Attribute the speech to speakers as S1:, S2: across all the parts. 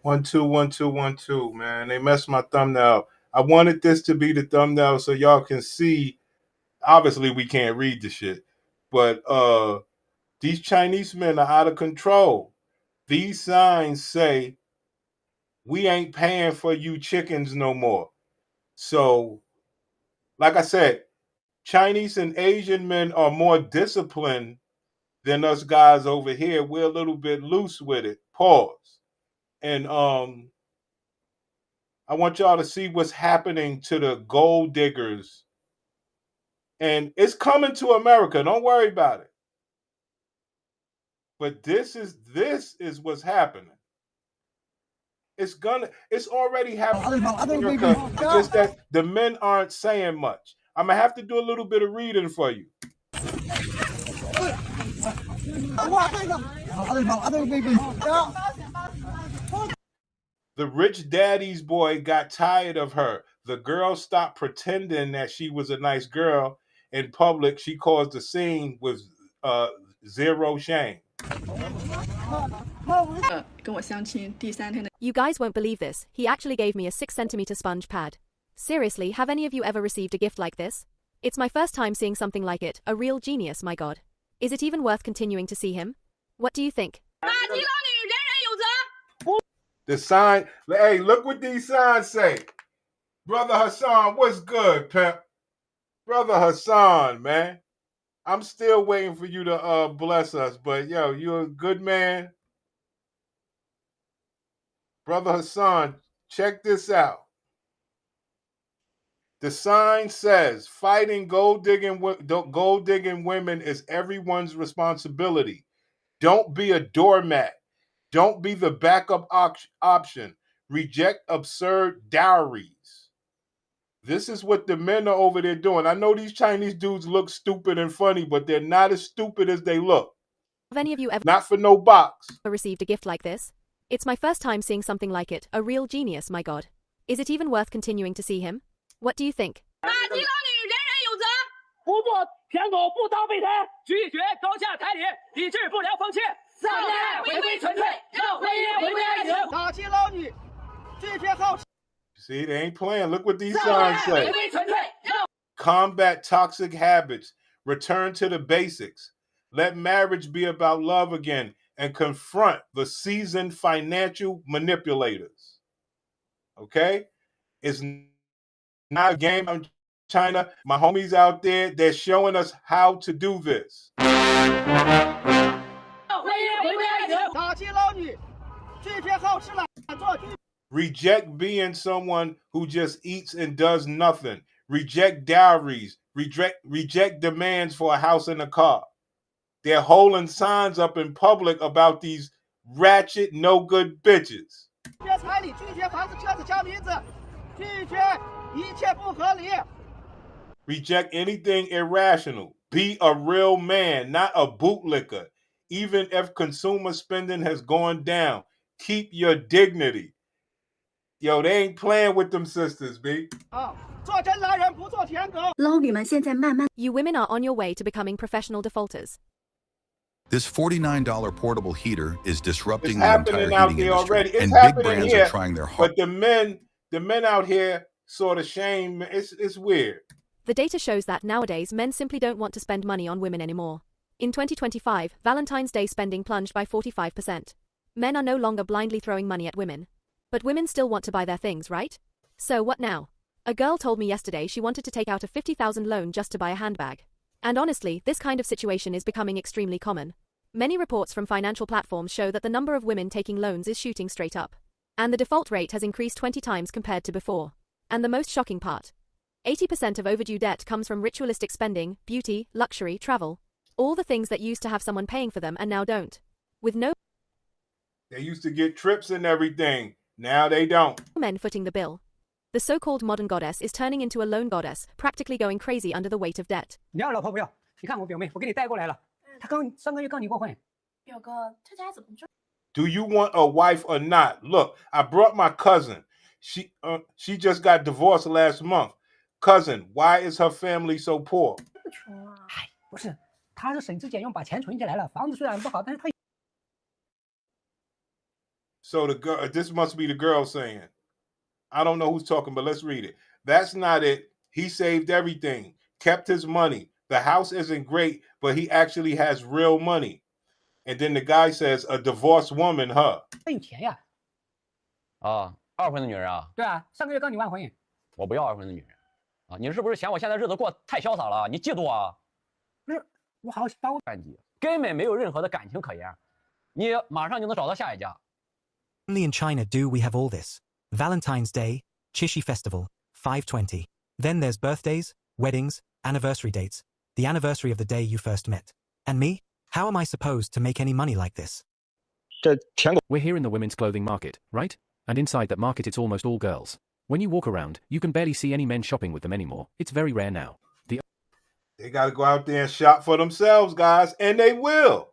S1: One, two, one, two, one, two, man. They messed my thumbnail. I wanted this to be the thumbnail so y'all can see. Obviously, we can't read the shit, but these Chinese men are out of control. These signs say, "We ain't paying for you chickens no more." So, like I said, Chinese and Asian men are more disciplined than us guys over here. We're a little bit loose with it. Pause. And I want y'all to see what's happening to the gold diggers. And it's coming to America. Don't worry about it. But this is what's happening. It's already happening in America. It's just that the men aren't saying much. I'm gonna have to do a little bit of reading for you. The rich daddy's boy got tired of her. The girl stopped pretending that she was a nice girl. In public, she caused a scene with zero shame.
S2: You guys won't believe this. He actually gave me a 6 centimeter sponge pad. Seriously, have any of you ever received a gift like this? It's my first time seeing something like it. A real genius, my god. Is it even worth continuing to see him? What do you think?
S1: The sign, hey, look what these signs say. Brother Hassan, what's good, pimp? Brother Hassan, man. I'm still waiting for you to bless us, but yo, you're a good man. Brother Hassan, check this out. The sign says, fighting gold digging women is everyone's responsibility. Don't be a doormat. Don't be the backup option. Reject absurd dowries. This is what the men are over there doing. I know these Chinese dudes look stupid and funny, but they're not as stupid as they look.
S2: Have any of you ever
S1: Not for no box.
S2: received a gift like this? It's my first time seeing something like it. A real genius, my god. Is it even worth continuing to see him? What do you think?
S1: See, they ain't playing. Look what these signs say. Combat toxic habits. Return to the basics. Let marriage be about love again and confront the seasoned financial manipulators. Okay? It's not a game in China. My homies out there, they're showing us how to do this. Reject being someone who just eats and does nothing. Reject dowries. Reject demands for a house and a car. They're holding signs up in public about these ratchet, no good bitches. Reject anything irrational. Be a real man, not a bootlicker. Even if consumer spending has gone down, keep your dignity. Yo, they ain't playing with them sisters, B.
S2: You women are on your way to becoming professional defaulters.
S3: This $49 portable heater is disrupting
S1: It's
S3: the entire
S1: happening out
S3: heating
S1: there
S3: industry,
S1: already. It's
S3: and big
S1: happening
S3: brands
S1: here,
S3: are trying their hard.
S1: but the men out here sort of shame. It's weird.
S2: The data shows that nowadays men simply don't want to spend money on women anymore. In 2025, Valentine's Day spending plunged by 45%. Men are no longer blindly throwing money at women. But women still want to buy their things, right? So what now? A girl told me yesterday she wanted to take out a 50,000 loan just to buy a handbag. And honestly, this kind of situation is becoming extremely common. Many reports from financial platforms show that the number of women taking loans is shooting straight up. And the default rate has increased 20 times compared to before. And the most shocking part: 80% of overdue debt comes from ritualistic spending, beauty, luxury, travel. All the things that used to have someone paying for them and now don't. With no
S1: They used to get trips and everything. Now they don't.
S2: men footing the bill. The so-called modern goddess is turning into a loan goddess, practically going crazy under the weight of debt.
S4: 你要老婆不要？你看我表妹，我给你带过来了。她上个月刚离过婚。
S5: 表哥，这家怎么这？
S1: Do you want a wife or not? Look, I brought my cousin. She just got divorced last month. Cousin, why is her family so poor?
S5: 不穷啊。
S4: 哎，不是，她是省吃俭用把钱存起来了，房子虽然不好，但是她。
S1: So the girl, this must be the girl saying, I don't know who's talking, but let's read it. That's not it. He saved everything, kept his money. The house isn't great, but he actually has real money. And then the guy says, a divorced woman, huh?
S4: 那你钱呀？
S6: 啊，二婚的女人啊，
S4: 对啊，上个月刚离完婚。
S6: 我不要二婚的女人啊！你是不是嫌我现在日子过太潇洒了？你嫉妒啊？
S4: 不是，我好把我
S6: 半级根本没有任何的感情可言，你马上就能找到下一家。
S7: Only in China do we have all this. Valentine's Day, Qixi Festival, 520. Then there's birthdays, weddings, anniversary dates, the anniversary of the day you first met. And me? How am I supposed to make any money like this?
S8: We're here in the women's clothing market, right? And inside that market it's almost all girls. When you walk around, you can barely see any men shopping with them anymore. It's very rare now.
S1: They got to go out there and shop for themselves, guys, and they will.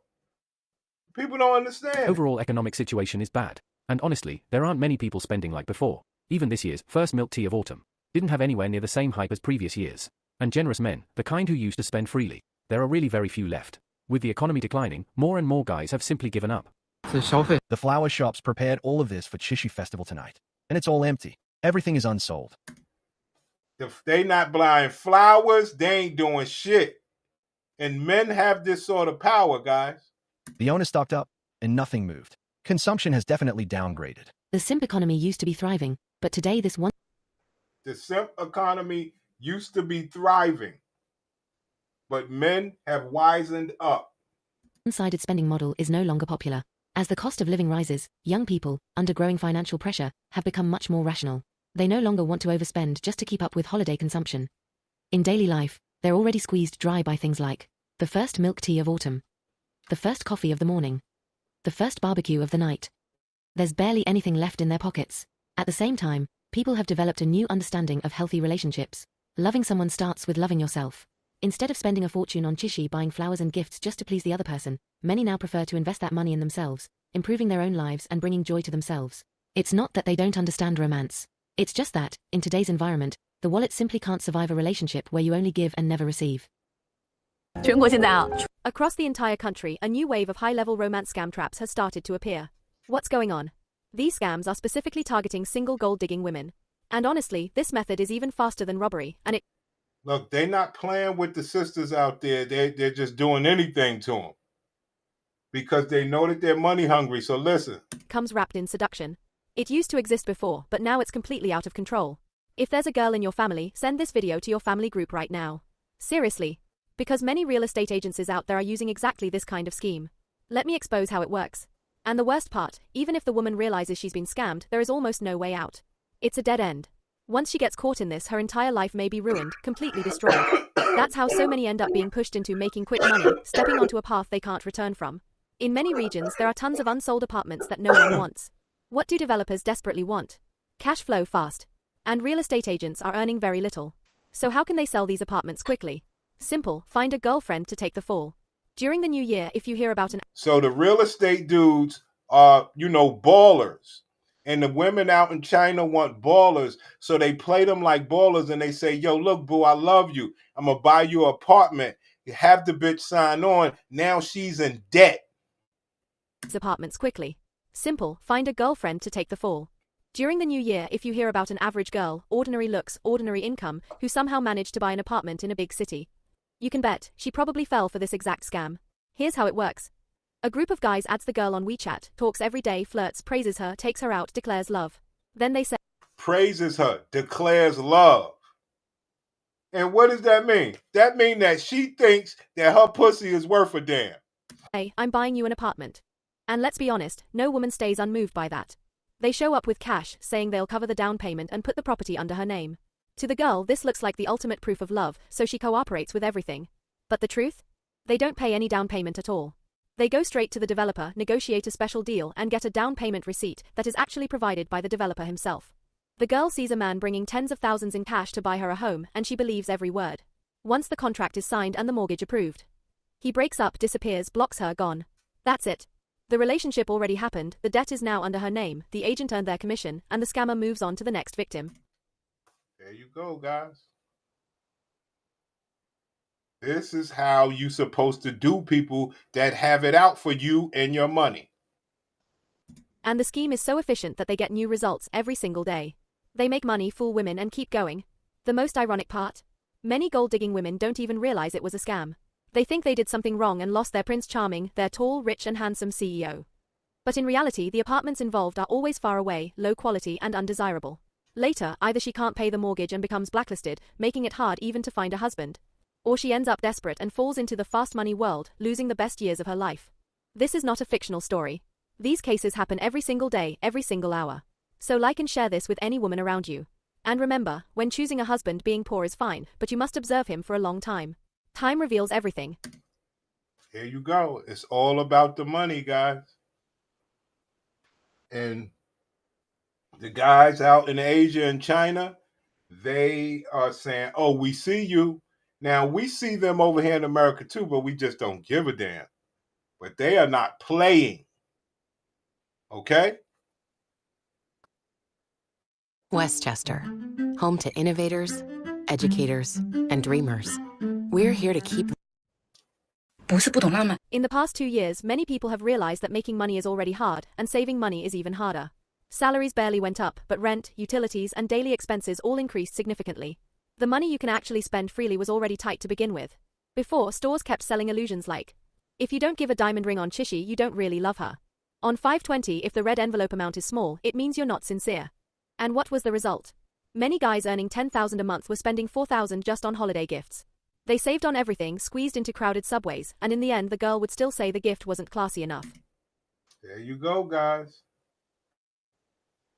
S1: People don't understand.
S8: Overall economic situation is bad. And honestly, there aren't many people spending like before. Even this year's first milk tea of autumn didn't have anywhere near the same hype as previous years. And generous men, the kind who used to spend freely, there are really very few left. With the economy declining, more and more guys have simply given up.
S9: The flower shops prepared all of this for Qixi Festival tonight. And it's all empty. Everything is unsold.
S1: If they not buying flowers, they ain't doing shit. And men have this sort of power, guys.
S9: The owner stocked up, and nothing moved. Consumption has definitely downgraded.
S10: The simp economy used to be thriving, but today this
S1: The simp economy used to be thriving, but men have wisened up.
S10: one-sided spending model is no longer popular. As the cost of living rises, young people, under growing financial pressure, have become much more rational. They no longer want to overspend just to keep up with holiday consumption. In daily life, they're already squeezed dry by things like the first milk tea of autumn, the first coffee of the morning, the first barbecue of the night. There's barely anything left in their pockets. At the same time, people have developed a new understanding of healthy relationships. Loving someone starts with loving yourself. Instead of spending a fortune on Qixi buying flowers and gifts just to please the other person, many now prefer to invest that money in themselves, improving their own lives and bringing joy to themselves. It's not that they don't understand romance. It's just that, in today's environment, the wallet simply can't survive a relationship where you only give and never receive.
S2: Across the entire country, a new wave of high-level romance scam traps has started to appear. What's going on? These scams are specifically targeting single gold-digging women. And honestly, this method is even faster than robbery, and it...
S1: Look, they're not playing with the sisters out there. They're just doing anything to them because they know that they're money hungry. So listen.
S2: Comes wrapped in seduction. It used to exist before, but now it's completely out of control. If there's a girl in your family, send this video to your family group right now. Seriously. Because many real estate agencies out there are using exactly this kind of scheme. Let me expose how it works. And the worst part, even if the woman realizes she's been scammed, there is almost no way out. It's a dead end. Once she gets caught in this, her entire life may be ruined, completely destroyed. That's how so many end up being pushed into making quick money, stepping onto a path they can't return from. In many regions, there are tons of unsold apartments that no one wants. What do developers desperately want? Cash flow fast. And real estate agents are earning very little. So how can they sell these apartments quickly? Simple, find a girlfriend to take the fall. During the new year, if you hear about an...
S1: So the real estate dudes are, ballers. And the women out in China want ballers. So they play them like ballers and they say, yo, look, boo, I love you. I'm going to buy you an apartment. You have the bitch sign on. Now she's in debt.
S2: Apartments quickly. Simple, find a girlfriend to take the fall. During the new year, if you hear about an average girl, ordinary looks, ordinary income, who somehow managed to buy an apartment in a big city, you can bet she probably fell for this exact scam. Here's how it works. A group of guys adds the girl on WeChat, talks every day, flirts, praises her, takes her out, declares love. Then they say,
S1: praises her, declares love. And what does that mean? That means that she thinks that her pussy is worth a damn.
S2: hey, I'm buying you an apartment. And let's be honest, no woman stays unmoved by that. They show up with cash, saying they'll cover the down payment and put the property under her name. To the girl, this looks like the ultimate proof of love, so she cooperates with everything. But the truth? They don't pay any down payment at all. They go straight to the developer, negotiate a special deal, and get a down payment receipt that is actually provided by the developer himself. The girl sees a man bringing tens of thousands in cash to buy her a home, and she believes every word. Once the contract is signed and the mortgage approved, he breaks up, disappears, blocks her, gone. That's it. The relationship already happened, the debt is now under her name, the agent earned their commission, and the scammer moves on to the next victim.
S1: There you go, guys. This is how you're supposed to do people that have it out for you and your money.
S2: And the scheme is so efficient that they get new results every single day. They make money, fool women, and keep going. The most ironic part? Many gold-digging women don't even realize it was a scam. They think they did something wrong and lost their Prince Charming, their tall, rich and handsome CEO. But in reality, the apartments involved are always far away, low quality and undesirable. Later, either she can't pay the mortgage and becomes blacklisted, making it hard even to find a husband. Or she ends up desperate and falls into the fast money world, losing the best years of her life. This is not a fictional story. These cases happen every single day, every single hour. So like and share this with any woman around you. And remember, when choosing a husband, being poor is fine, but you must observe him for a long time. Time reveals everything.
S1: Here you go. It's all about the money, guys. And the guys out in Asia and China, they are saying, oh, we see you. Now, we see them over here in America too, but we just don't give a damn. But they are not playing. Okay?
S11: Westchester, home to innovators, educators, and dreamers. We're here to keep...
S2: In the past 2 years, many people have realized that making money is already hard, and saving money is even harder. Salaries barely went up, but rent, utilities, and daily expenses all increased significantly. The money you can actually spend freely was already tight to begin with. Before, stores kept selling illusions like, if you don't give a diamond ring on Chishi, you don't really love her. On 520, if the red envelope amount is small, it means you're not sincere. And what was the result? Many guys earning $10,000 a month were spending $4,000 just on holiday gifts. They saved on everything, squeezed into crowded subways, and in the end the girl would still say the gift wasn't classy enough.
S1: There you go, guys.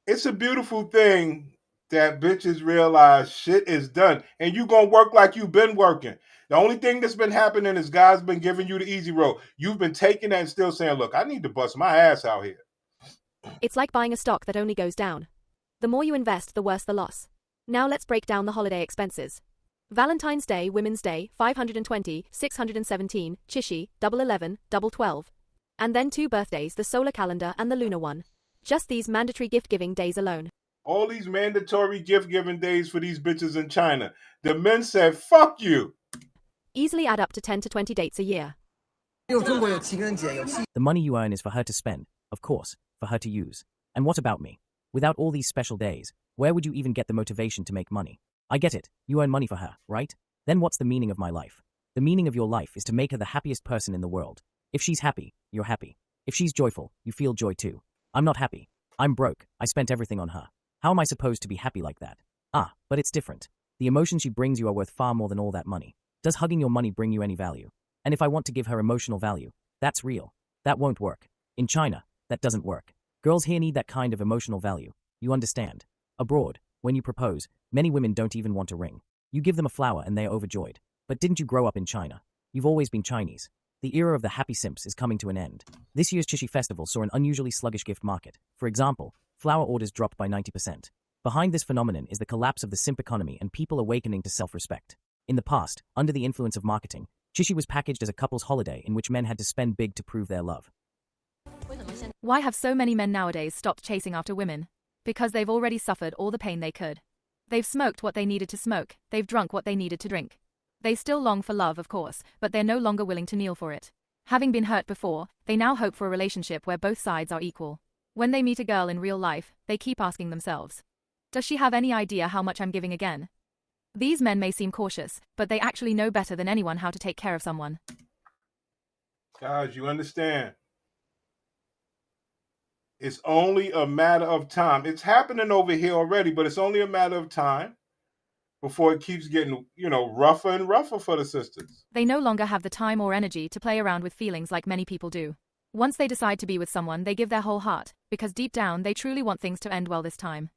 S1: It's a beautiful thing that bitches realize shit is done. And you gonna work like you've been working. The only thing that's been happening is guys been giving you the easy road. You've been taking that and still saying, look, I need to bust my ass out here.
S2: It's like buying a stock that only goes down. The more you invest, the worse the loss. Now let's break down the holiday expenses. Valentine's Day, Women's Day, 520, 617, Chishi, 11, 12. And then 2 birthdays, the solar calendar and the lunar one. Just these mandatory gift-giving days alone.
S1: All these mandatory gift-giving days for these bitches in China. The men said, fuck you.
S2: Easily add up to 10 to 20 dates a year.
S12: The money you earn is for her to spend, of course, for her to use. And what about me? Without all these special days, where would you even get the motivation to make money? I get it, you earn money for her, right? Then what's the meaning of my life? The meaning of your life is to make her the happiest person in the world. If she's happy, you're happy. If she's joyful, you feel joy too. I'm not happy. I'm broke. I spent everything on her. How am I supposed to be happy like that? Ah, but it's different. The emotions she brings you are worth far more than all that money. Does hugging your money bring you any value? And if I want to give her emotional value, that's real. That won't work. In China, that doesn't work. Girls here need that kind of emotional value. You understand? Abroad, when you propose, many women don't even want a ring. You give them a flower and they are overjoyed. But didn't you grow up in China? You've always been Chinese. The era of the happy simps is coming to an end. This year's Chishi Festival saw an unusually sluggish gift market. For example, flower orders dropped by 90%. Behind this phenomenon is the collapse of the simp economy and people awakening to self-respect. In the past, under the influence of marketing, Chishi was packaged as a couple's holiday in which men had to spend big to prove their love.
S2: Why have so many men nowadays stopped chasing after women? Because they've already suffered all the pain they could. They've smoked what they needed to smoke, they've drunk what they needed to drink. They still long for love, of course, but they're no longer willing to kneel for it. Having been hurt before, they now hope for a relationship where both sides are equal. When they meet a girl in real life, they keep asking themselves, does she have any idea how much I'm giving again? These men may seem cautious, but they actually know better than anyone how to take care of someone.
S1: Guys, you understand? It's only a matter of time. It's happening over here already, but it's only a matter of time before it keeps getting, rougher and rougher for the sisters.
S2: They no longer have the time or energy to play around with feelings like many people do. Once they decide to be with someone, they give their whole heart, because deep down they truly want things to end well this time.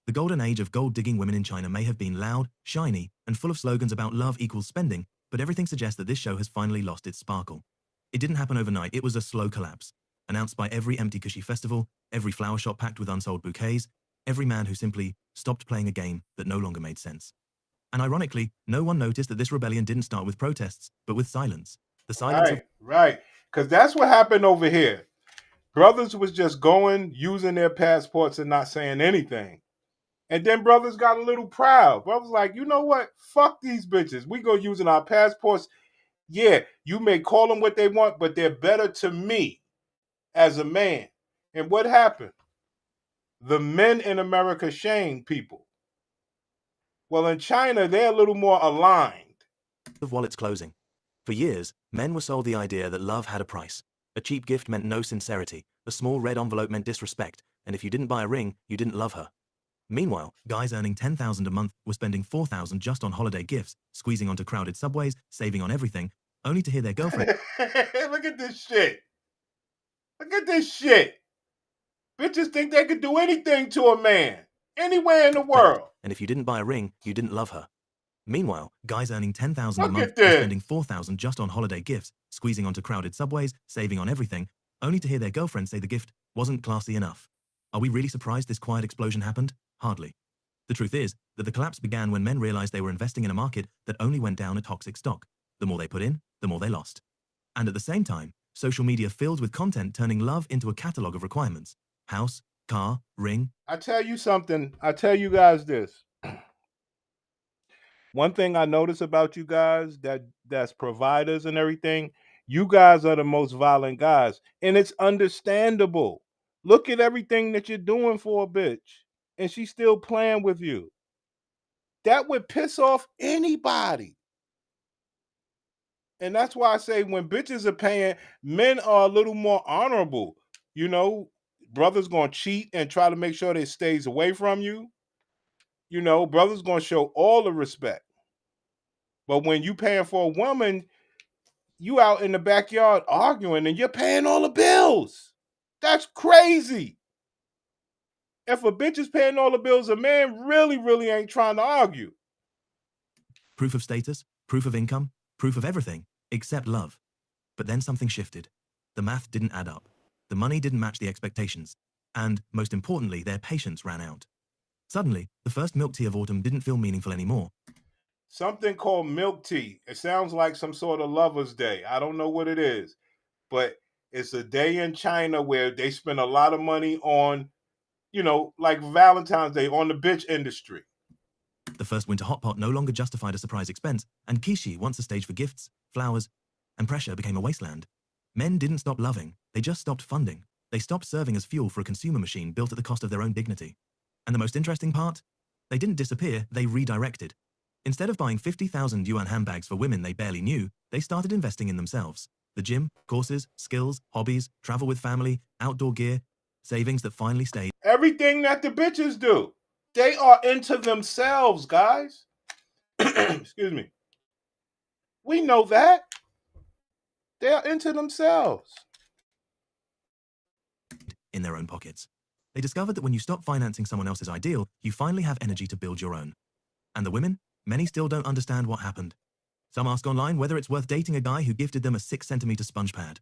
S13: The golden age of gold-digging women in China may have been loud, shiny, and full of slogans about love equals spending, but everything suggests that this show has finally lost its sparkle. It didn't happen overnight, it was a slow collapse, announced by every empty Chishi festival, every flower shop packed with unsold bouquets, every man who simply stopped playing a game that no longer made sense. And ironically, no one noticed that this rebellion didn't start with protests, but with silence. The silence
S1: Right. Because that's what happened over here. Brothers was just going, using their passports and not saying anything. And then brothers got a little proud. Brothers like, you know what? Fuck these bitches. We go using our passports. Yeah, you may call them what they want, but they're better to me. as a man. And what happened? The men in America shame people. Well, in China, they're a little more aligned.
S13: Of wallets closing. For years, men were sold the idea that love had a price. A cheap gift meant no sincerity, a small red envelope meant disrespect, and if you didn't buy a ring, you didn't love her. Meanwhile, guys earning $10,000 a month were spending $4,000 just on holiday gifts, squeezing onto crowded subways, saving on everything, only to hear their girlfriend.
S1: Look at this shit. Look at this shit. Bitches think they could do anything to a man, anywhere in the world.
S13: And if you didn't buy a ring, you didn't love her. Meanwhile, guys earning $10,000 a
S1: Look
S13: month
S1: at
S13: were
S1: this.
S13: spending $4,000 just on holiday gifts, squeezing onto crowded subways, saving on everything, only to hear their girlfriend say the gift wasn't classy enough. Are we really surprised this quiet explosion happened? Hardly. The truth is that the collapse began when men realized they were investing in a market that only went down a toxic stock. The more they put in, the more they lost. And at the same time, social media filled with content turning love into a catalog of requirements. House, car, ring.
S1: I tell you something. I tell you guys this. One thing I notice about you guys that's providers and everything, you guys are the most violent guys. And it's understandable. Look at everything that you're doing for a bitch. And she's still playing with you. That would piss off anybody. And that's why I say when bitches are paying, men are a little more honorable. You know, brothers gonna cheat and try to make sure they stays away from you. You know, brothers gonna show all the respect. But when you paying for a woman, you out in the backyard arguing and you're paying all the bills. That's crazy. If a bitch is paying all the bills, a man really, really ain't trying to argue.
S13: Proof of status, proof of income, proof of everything, except love. But then something shifted. The math didn't add up. The money didn't match the expectations. And, most importantly, their patience ran out. Suddenly, the first milk tea of autumn didn't feel meaningful anymore.
S1: Something called milk tea. It sounds like some sort of Lover's Day. I don't know what it is. But it's a day in China where they spend a lot of money on, you know, like Valentine's Day, on the bitch industry.
S13: The first winter hot pot no longer justified a surprise expense, and Kishi, once a stage for gifts, flowers, and pressure, became a wasteland. Men didn't stop loving, they just stopped funding. They stopped serving as fuel for a consumer machine built at the cost of their own dignity. And the most interesting part? They didn't disappear, they redirected. Instead of buying 50,000 yuan handbags for women they barely knew, they started investing in themselves. The gym, courses, skills, hobbies, travel with family, outdoor gear, savings that finally stayed.
S1: Everything that the bitches do. They are into themselves, guys. Excuse me. We know that. They are into themselves.
S13: In their own pockets. They discovered that when you stop financing someone else's ideal, you finally have energy to build your own. And the women? Many still don't understand what happened. Some ask online whether it's worth dating a guy who gifted them a 6-centimeter sponge pad.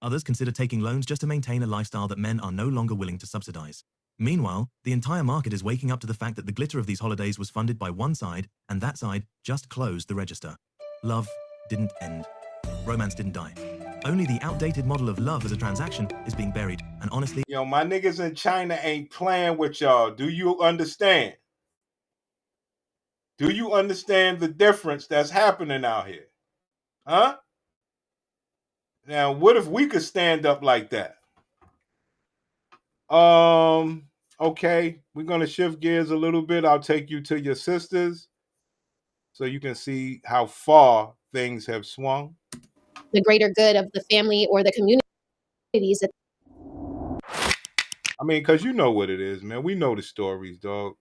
S13: Others consider taking loans just to maintain a lifestyle that men are no longer willing to subsidize. Meanwhile, the entire market is waking up to the fact that the glitter of these holidays was funded by one side, and that side just closed the register. Love didn't end. Romance didn't die. Only the outdated model of love as a transaction is being buried, and honestly...
S1: Yo, my niggas in China ain't playing with y'all. Do you understand? Do you understand the difference that's happening out here? Huh? Now, what if we could stand up like that? Okay, we're going to shift gears a little bit. I'll take you to your sisters so you can see how far things have swung.
S14: The greater good of the family or the communities.
S1: I mean, because you know what it is, man. We know the stories, dog.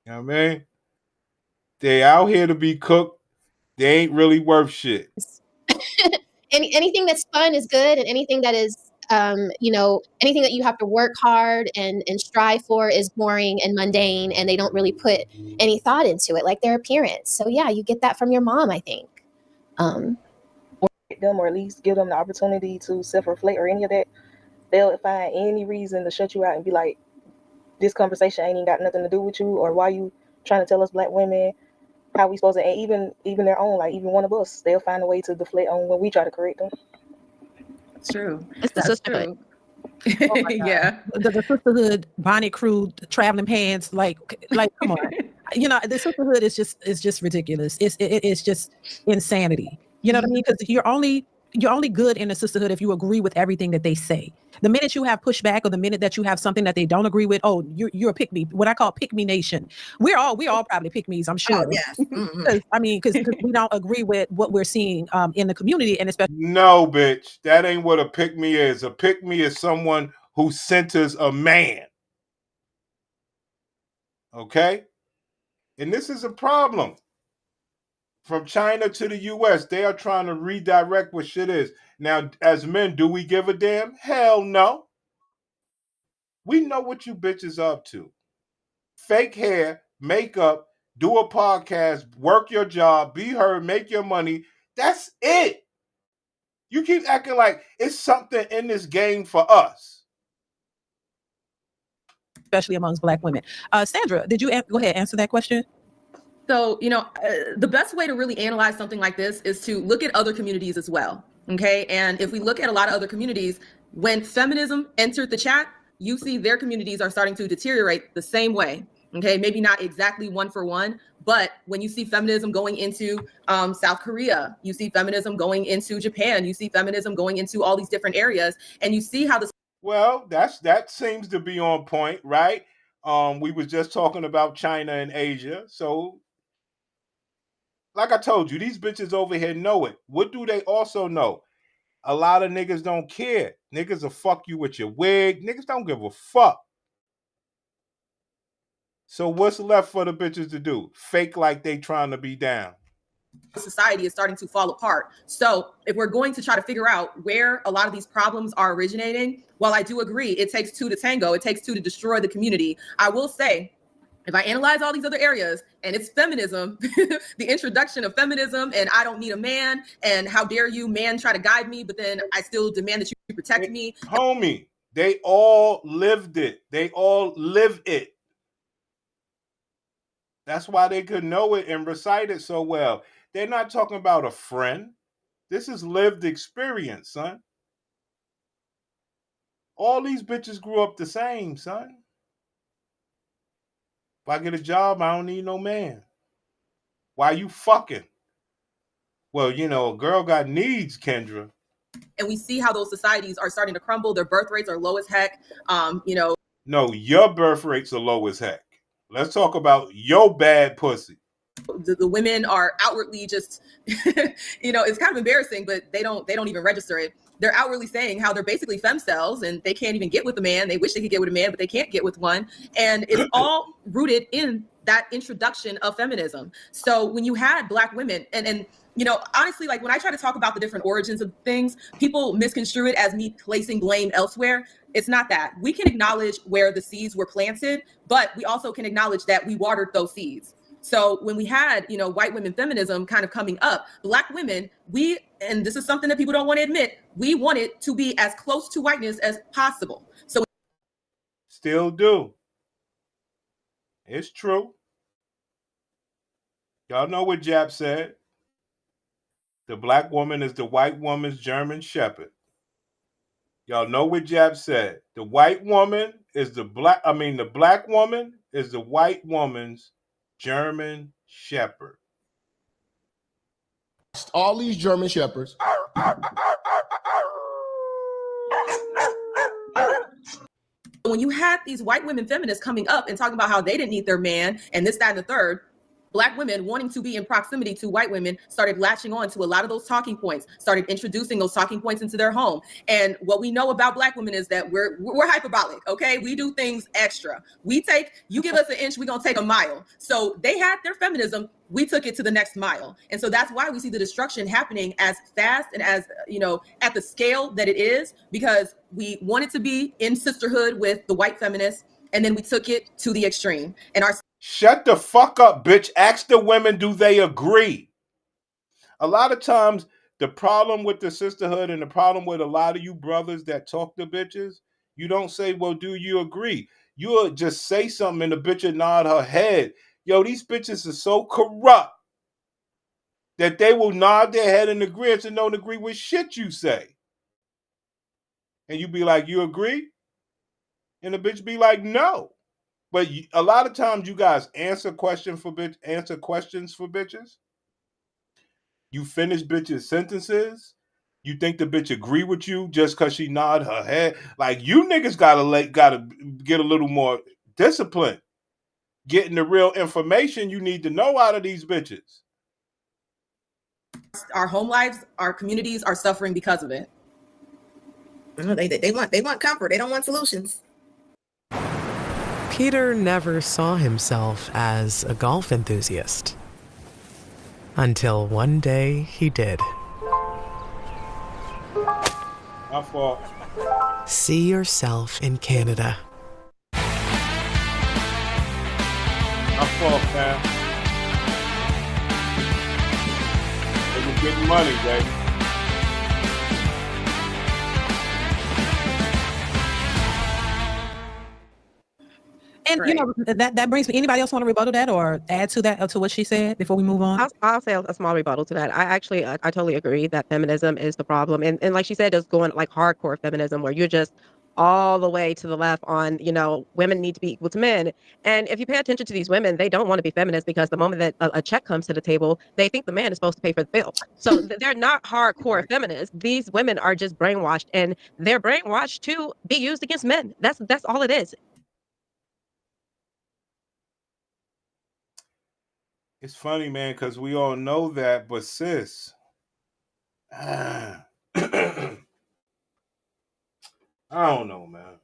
S1: You know what I mean? They out here to be cooked. They ain't really worth shit.
S14: Anything that's fun is good, and anything that is, anything that you have to work hard and strive for is boring and mundane, and they don't really put any thought into it, like their appearance. So yeah, you get that from your mom, I think.
S15: Them, or at least give them the opportunity to self-reflect or any of that. They'll find any reason to shut you out and be like, this conversation ain't even got nothing to do with you, or why you trying to tell us black women how we supposed to, and even their own, like even one of us, they'll find a way to deflect on when we try to correct them.
S16: It's true.
S10: That's
S16: true.
S15: Oh
S16: Yeah.
S4: The sisterhood, bonnet crew, traveling pants, like come on. The sisterhood is just ridiculous. It's just insanity. You know what I mean? Because you're only you're only good in a sisterhood if you agree with everything that they say. The minute you have pushback, or the minute that you have something that they don't agree with, oh, you're a pick me. What I call pick me nation. We all probably pick me's, I'm sure.
S16: yes.
S4: Because we don't agree with what we're seeing in the community, and especially.
S1: No, bitch, that ain't what a pick me is. A pick me is someone who centers a man. Okay, and this is a problem. From China to the U.S., they are trying to redirect what shit is. Now, as men, do we give a damn? Hell no. We know what you bitches up to. Fake hair, makeup, do a podcast, work your job, be heard, make your money. That's it. You keep acting like it's something in this game for us.
S4: Especially amongst Black women. Sandra, did you go ahead, answer that question?
S16: So, the best way to really analyze something like this is to look at other communities as well. Okay. And if we look at a lot of other communities, when feminism entered the chat, you see their communities are starting to deteriorate the same way. Okay. Maybe not exactly one for one, but when you see feminism going into South Korea, you see feminism going into Japan, you see feminism going into all these different areas, and you see how this.
S1: Well, that seems to be on point, right? We was just talking about China and Asia. So, like I told you, these bitches over here know it. What do they also know? A lot of niggas don't care. Niggas will fuck you with your wig. Niggas don't give a fuck. So what's left for the bitches to do? Fake like they trying to be down.
S16: Society is starting to fall apart. So if we're going to try to figure out where a lot of these problems are originating, while I do agree it takes two to tango, it takes two to destroy the community, I will say, if I analyze all these other areas and it's feminism, the introduction of feminism, and I don't need a man, and how dare you, man, try to guide me, but then I still demand that you protect me.
S1: Homie, they all lived it. They all live it. That's why they could know it and recite it so well. They're not talking about a friend. This is lived experience, son. All these bitches grew up the same, son. If I get a job, I don't need no man. Why you fucking? Well, a girl got needs, Kendra.
S16: And we see how those societies are starting to crumble. Their birth rates are low as heck.
S1: No, your birth rates are low as heck. Let's talk about your bad pussy.
S16: The women are outwardly just, it's kind of embarrassing, but they don't even register it. They're outwardly saying how they're basically femcells and they can't even get with a man. They wish they could get with a man, but they can't get with one. And it's all rooted in that introduction of feminism. So when you had Black women and honestly, like when I try to talk about the different origins of things, people misconstrue it as me placing blame elsewhere. It's not that. We can acknowledge where the seeds were planted, but we also can acknowledge that we watered those seeds. So when we had, white women feminism kind of coming up, Black women, and this is something that people don't want to admit, we wanted to be as close to whiteness as possible. So
S1: still do. It's true. Y'all know what Jap said. The Black woman is the white woman's German shepherd. Y'all know what Jap said. The white woman is the Black woman is the white woman's German shepherd.
S17: All these German shepherds.
S16: When you had these white women feminists coming up and talking about how they didn't need their man and this, that, and the third, Black women wanting to be in proximity to white women started latching on to a lot of those talking points, started introducing those talking points into their home. And what we know about Black women is that we're hyperbolic, okay? We do things extra. You give us an inch, we're gonna take a mile. So they had their feminism, we took it to the next mile. And so that's why we see the destruction happening as fast and as, at the scale that it is, because we wanted to be in sisterhood with the white feminists, and then we took it to the extreme. And
S1: shut the fuck up, bitch. Ask the women, do they agree? A lot of times, the problem with the sisterhood and the problem with a lot of you brothers that talk to bitches, you don't say, well, do you agree? You'll just say something and the bitch will nod her head. Yo, these bitches are so corrupt that they will nod their head and agree and don't agree with shit you say. And you be like, you agree? And the bitch be like, no. But a lot of times you guys answer questions for bitches. You finish bitches' sentences. You think the bitch agree with you just because she nod her head? Like, you niggas gotta get a little more discipline. Getting the real information you need to know out of these bitches.
S16: Our home lives, our communities are suffering because of it.
S18: I know they want comfort. They don't want solutions.
S19: Peter never saw himself as a golf enthusiast. Until one day he did.
S1: My fault.
S19: See yourself in Canada.
S1: My fault, fam. They was getting money, baby.
S4: And you know that brings me. Anybody else want to rebuttal that or add to that or to what she said before we move on?
S20: I'll say a small rebuttal to that. I totally agree that feminism is the problem, and like she said, just going like hardcore feminism where you're just all the way to the left on, you know, women need to be equal to men. And if you pay attention to these women, they don't want to be feminists because the moment that a check comes to the table, they think the man is supposed to pay for the bill. So they're not hardcore feminists. These women are just brainwashed, and they're brainwashed to be used against men. That's all it is.
S1: It's funny, man, because we all know that, but sis, I don't know, man.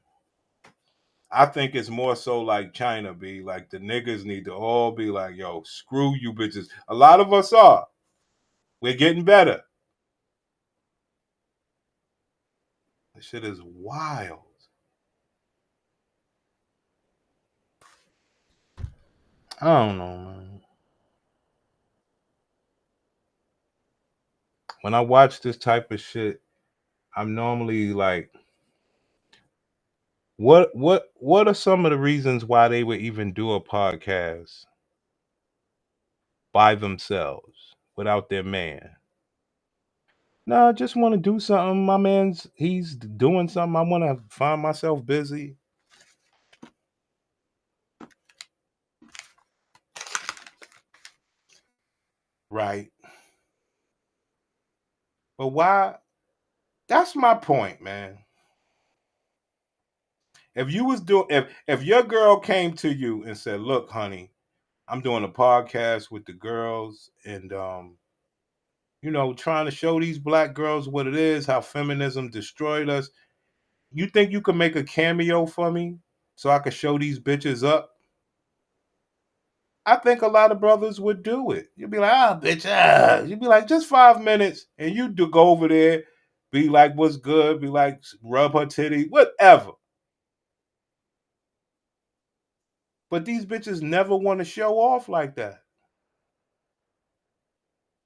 S1: I think it's more so like China be like the niggas need to all be like, yo, screw you bitches. A lot of us are. We're getting better. This shit is wild. I don't know, man. When I watch this type of shit, I'm normally like, what are some of the reasons why they would even do a podcast by themselves without their man? No, I just want to do something. My man's he's doing something. I want to find myself busy. Right. But why? That's my point, man. If you was doing if your girl came to you and said, "Look, honey, I'm doing a podcast with the girls and you know, trying to show these black girls what it is, how feminism destroyed us. You think you could make a cameo for me so I could show these bitches up?" I think a lot of brothers would do it. You'd be like, bitch, You'd be like, just 5 minutes, and you do go over there, be like, what's good? Be like, rub her titty, whatever. But these bitches never want to show off like that.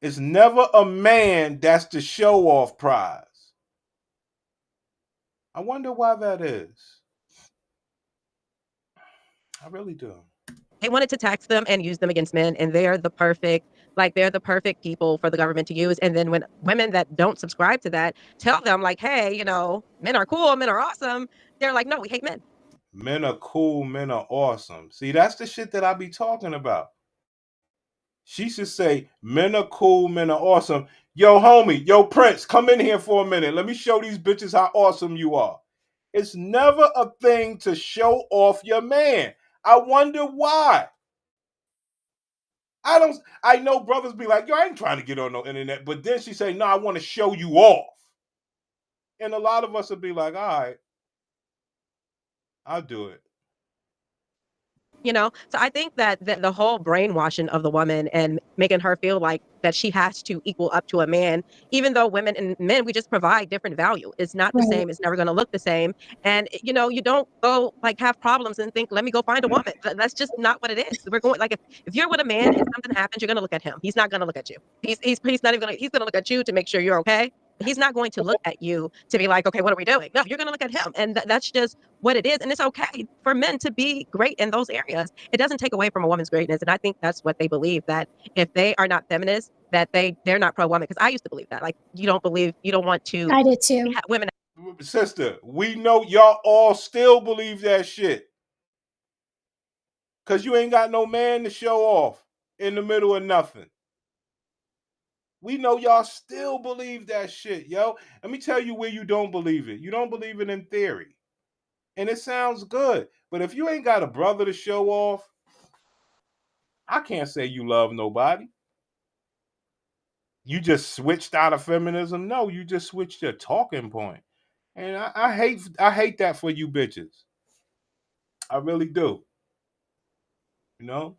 S1: It's never a man that's the show off prize. I wonder why that is. I really do.
S20: They wanted to tax them and use them against men, and they're the perfect people for the government to use. And then when women that don't subscribe to that tell them like, hey, you know, men are cool, men are awesome, they're like, no, we hate men.
S1: Men are cool, men are awesome. See, that's the shit that I be talking about. She should say, men are cool, men are awesome. Yo, homie, yo, Prince, come in here for a minute. Let me show these bitches how awesome you are. It's never a thing to show off your man. I wonder why. I know brothers be like, yo, I ain't trying to get on no internet. But then she say, no, I want to show you off. And a lot of us would be like, all right, I'll do it.
S20: You know, so I think that the whole brainwashing of the woman and making her feel like that she has to equal up to a man, even though women and men, we just provide different value. It's not the same. It's never going to look the same. And, you know, you don't go like have problems and think, let me go find a woman. That's just not what it is. We're going like if you're with a man and something happens, you're going to look at him. He's not going to look at you. He's not even going to, he's going to look at you to make sure you're okay. He's not going to look at you to be like, okay, what are we doing? No, you're going to look at him. And that's just what it is. And it's okay for men to be great in those areas. It doesn't take away from a woman's greatness. And I think that's what they believe, that if they are not feminists, that they're not pro-woman. Because I used to believe that. Like, you don't want to.
S14: I did too.
S20: Women.
S1: Sister, we know y'all all still believe that shit. Because you ain't got no man to show off in the middle of nothing. We know y'all still believe that shit, yo. Let me tell you where you don't believe it. You don't believe it in theory. And it sounds good. But if you ain't got a brother to show off, I can't say you love nobody. You just switched out of feminism. No, you just switched your talking point. And I hate that for you bitches. I really do. You know?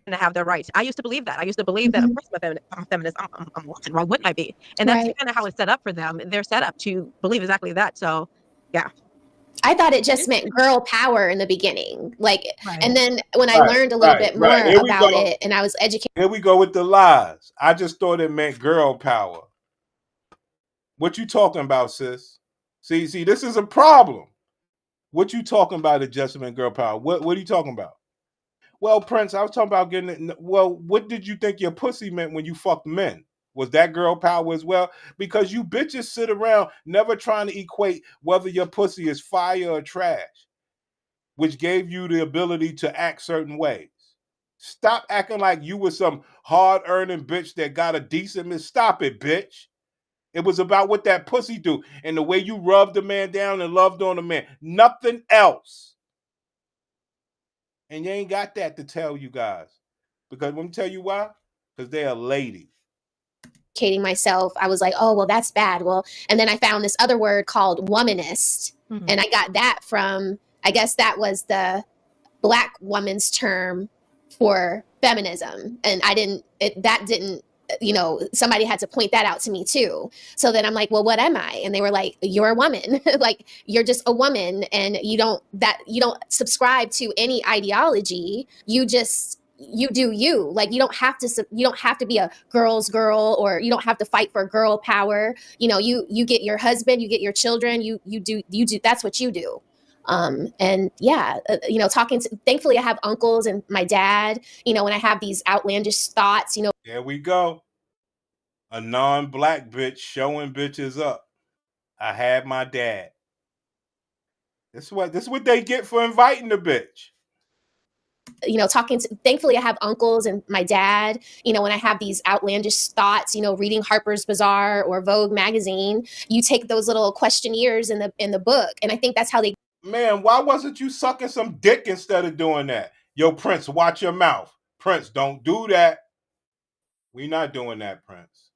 S20: To have their rights. I used to believe that. I used to believe that, of course, I'm a feminist. I'm a woman. Why wouldn't I be? And that's
S14: Right.
S20: kind of how it's set up for them. They're set up to believe exactly that. So, yeah.
S14: I thought it just meant girl power in the beginning. Like,
S20: Right.
S14: and then when I learned a little bit more
S1: Here we
S14: about
S1: go.
S14: it and I was educated.
S1: Here we go with the lies. I just thought it meant girl power. What you talking about, sis? See, this is a problem. What you talking about, adjustment girl power? What are you talking about? Well, Prince, I was talking about getting it. Well, what did you think your pussy meant when you fucked men? Was that girl power as well? Because you bitches sit around never trying to equate whether your pussy is fire or trash, which gave you the ability to act certain ways. Stop acting like you were some hard-earning bitch that got a decent miss. Stop it, bitch. It was about what that pussy do and the way you rubbed the man down and loved on the man. Nothing else. And you ain't got that to tell you guys. Because let me tell you why. Because they're a lady.
S14: Educating myself, I was like, oh, well, that's bad. Well, and then I found this other word called womanist. And I got that from, I guess that was the Black woman's term for feminism. And that didn't, somebody had to point that out to me too. So then I'm like, well, what am I? And they were like, you're a woman. Like, you're just a woman and you don't subscribe to any ideology. You do you. Like, you don't have to be a girl's girl, or you don't have to fight for girl power. You get your husband, you get your children, you do, that's what you do. And yeah, thankfully I have uncles and my dad, when I have these outlandish thoughts,
S1: There we go. A non-black bitch showing bitches up. I had my dad. This is what they get for inviting the bitch.
S14: Thankfully I have uncles and my dad, when I have these outlandish thoughts, reading Harper's Bazaar or Vogue magazine, you take those little questionnaires in the book. And I think that's how they.
S1: Man, why wasn't you sucking some dick instead of doing that? Yo, Prince, watch your mouth. Prince, don't do that. We not doing that, Prince.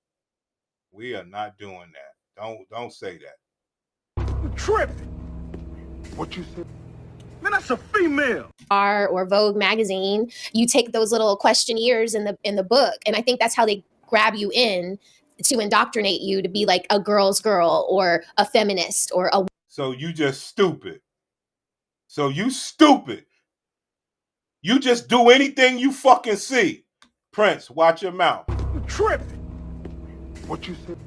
S1: We are not doing that. Don't say that.
S21: You tripping. What you said? Man, that's a female.
S14: Or Vogue magazine, you take those little questionnaires in the book. And I think that's how they grab you in to indoctrinate you to be like a girl's girl or a feminist or a.
S1: So you just stupid. So you stupid. You just do anything you fucking see. Prince, watch your mouth.
S21: You tripping. What you said?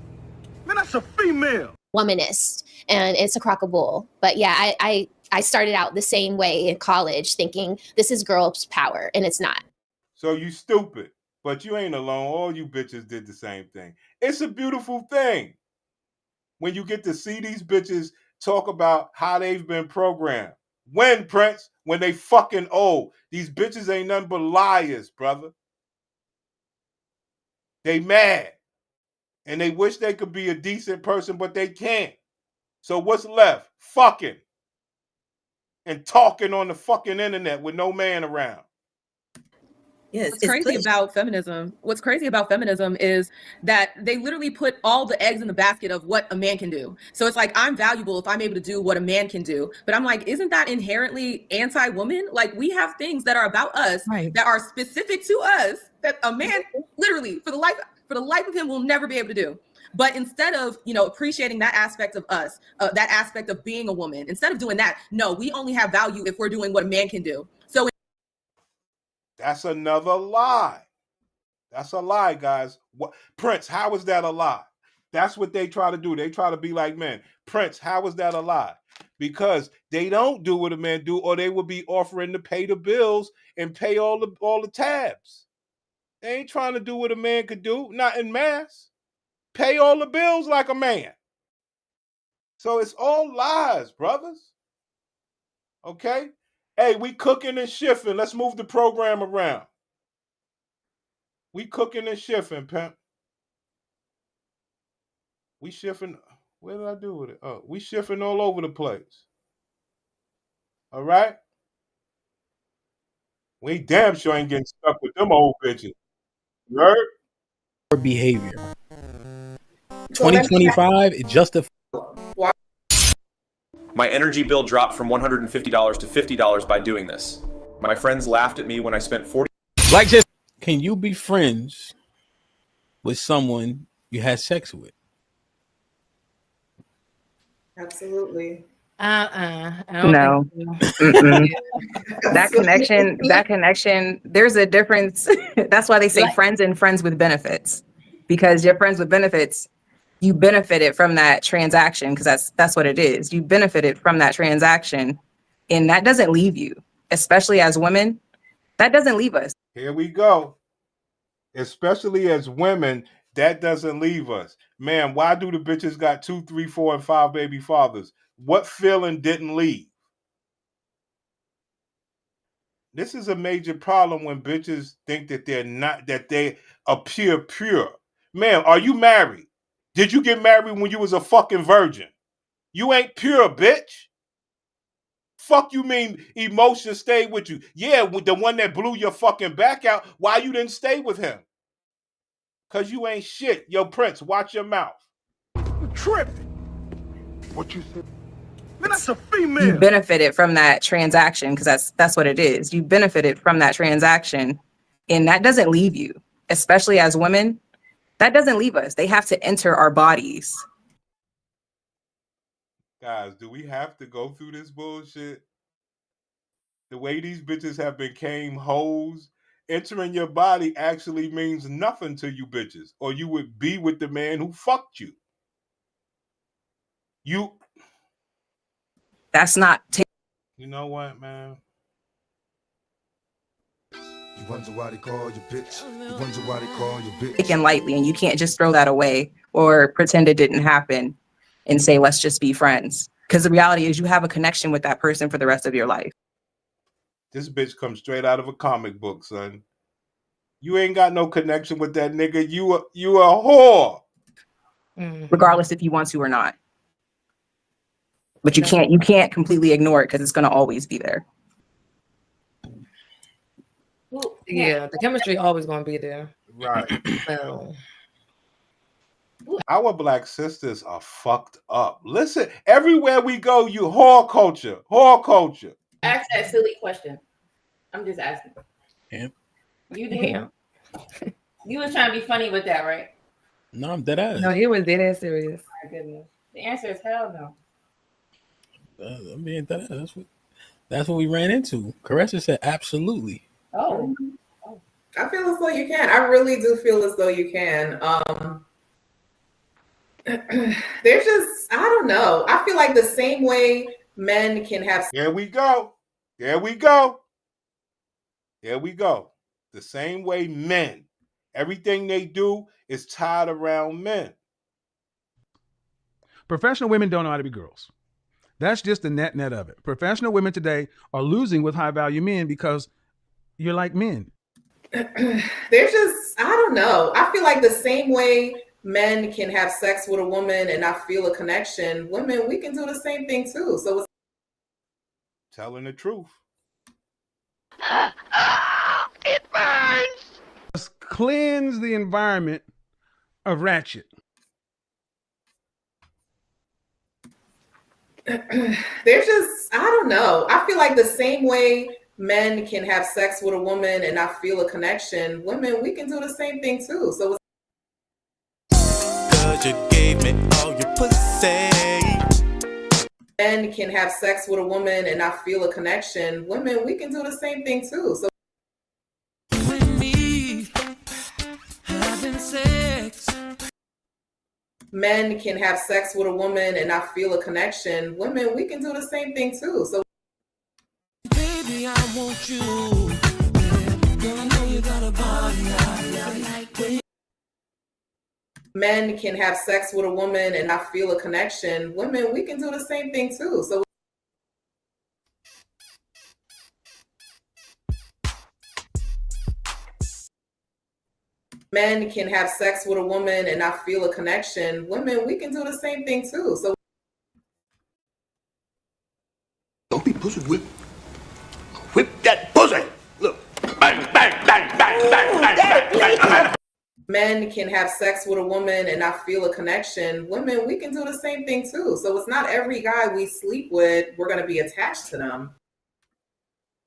S21: Man, that's a female.
S14: Womanist, and it's a crock of bull. But yeah, I started out the same way in college thinking this is girls' power, and it's not.
S1: So you stupid, but you ain't alone. All you bitches did the same thing. It's a beautiful thing when you get to see these bitches talk about how they've been programmed. When, Prince? When they fucking old. These bitches ain't nothing but liars, brother. They mad. And they wish they could be a decent person, but they can't. So what's left? Fucking. And talking on the fucking internet with no man around.
S16: Yes, what's crazy about feminism is that they literally put all the eggs in the basket of what a man can do. So it's like, I'm valuable if I'm able to do what a man can do. But I'm like, isn't that inherently anti-woman? Like, we have things that are about us that are specific to us that a man literally for the life of him will never be able to do. But instead of, appreciating that aspect of us, that aspect of being a woman, instead of doing that, no, we only have value if we're doing what a man can do. So
S1: that's another lie. That's a lie, guys. What, Prince, how is that a lie? That's what they try to do. They try to be like men. Prince, how is that a lie? Because they don't do what a man do, or they would be offering to pay the bills and pay all the tabs. They ain't trying to do what a man could do, not in mass. Pay all the bills like a man. So it's all lies, brothers. Okay? Hey, we cooking and shifting. Let's move the program around. We cooking and shifting, pimp. We shifting. What did I do with it? Oh, we shifting all over the place. All right? We damn sure ain't getting stuck with them old bitches. You heard?
S3: Behavior. 2025, it justifies.
S22: My energy bill dropped from $150 to $50 by doing this. My friends laughed at me when I spent $40.
S3: Like this. Can you be friends with someone you had sex with?
S18: Absolutely.
S23: I don't
S18: No.
S23: think so.
S18: Mm-mm.
S23: That connection, there's a difference. That's why they say
S18: Like-
S23: friends and friends with benefits. Because you're friends with benefits, you benefited from that transaction, because that's what it is. You benefited from that transaction, and that doesn't leave you, especially as women. That doesn't leave us.
S1: Here we go. Especially as women, that doesn't leave us. Man, why do the bitches got 2, 3, 4, and 5 baby fathers? What feeling didn't leave? This is a major problem when bitches think that they appear pure. Man, are you married? Did you get married when you was a fucking virgin? You ain't pure, bitch. Fuck you mean emotion stayed with you? Yeah, with the one that blew your fucking back out, why you didn't stay with him? Cause you ain't shit. Yo, Prince, watch your mouth.
S21: You tripping. What you said? Man, that's a
S23: You
S21: female.
S23: benefited from that transaction, because that's what it is. You benefited from that transaction, and that doesn't leave you, especially as women. That doesn't leave us. They have to enter our bodies.
S1: Guys, do we have to go through this bullshit? The way these bitches have became hoes, entering your body actually means nothing to you bitches, or you would be with the man who fucked you.
S23: That's not
S1: You know what, man?
S24: You wonder why they call you bitch. You wonder why they call you bitch.
S23: taken lightly, and you can't just throw that away or pretend it didn't happen and say, let's just be friends. Because the reality is you have a connection with that person for the rest of your life.
S1: This bitch comes straight out of a comic book, son. You ain't got no connection with that nigga. You a whore.
S23: Regardless if you want to or not. But you can't completely ignore it, because it's going to always be there.
S25: Yeah, the chemistry always gonna be there.
S1: Right.
S25: So
S1: Our black sisters are fucked up. Listen, everywhere we go, you whore culture. Whore culture.
S26: Ask that silly question. I'm just asking.
S3: Yeah.
S26: You did. You was trying to be funny with that, right?
S3: No, I'm dead ass.
S25: no, he was dead ass serious.
S26: My goodness. The answer is hell no.
S3: I'm being dead ass. That's what we ran into. Caressa said absolutely.
S26: Oh.
S18: I feel as though you can. I really do feel as though you can. There's just, I don't know. I feel like the same way men can have.
S1: There we go. There we go. There we go. The same way men, everything they do is tied around men.
S27: Professional women don't know how to be girls. That's just the net of it. Professional women today are losing with high value men because you're like men.
S18: There's just, I don't know. I feel like the same way men can have sex with a woman and not feel a connection, women, we can do the same thing too. So it's
S1: Telling the truth.
S27: It burns. Let's cleanse the environment of ratchet.
S18: there's just, I don't know. I feel like the same way men can have sex with a woman and not feel a connection, women, we can do the same thing too. So
S28: Cause you gave me all your pussy.
S18: men can have sex with a woman and not feel a connection, women, we can do the same thing too. So
S28: Having sex.
S18: men can have sex with a woman and not feel a connection, women, we can do the same thing too. So
S28: Baby, I want you. Girl, I know you got a body I like.
S18: men can have sex with a woman and not feel a connection, women, we can do the same thing too. So men can have sex with a woman and not feel a connection. Women, we can do the same thing too. So
S21: Don't be pussy whip. Whip that pussy. Look. Bang, bang, bang, bang, bang, bang, bang, bang.
S18: men can have sex with a woman and not feel a connection. Women, we can do the same thing too. So it's not every guy we sleep with, we're going to be attached to them.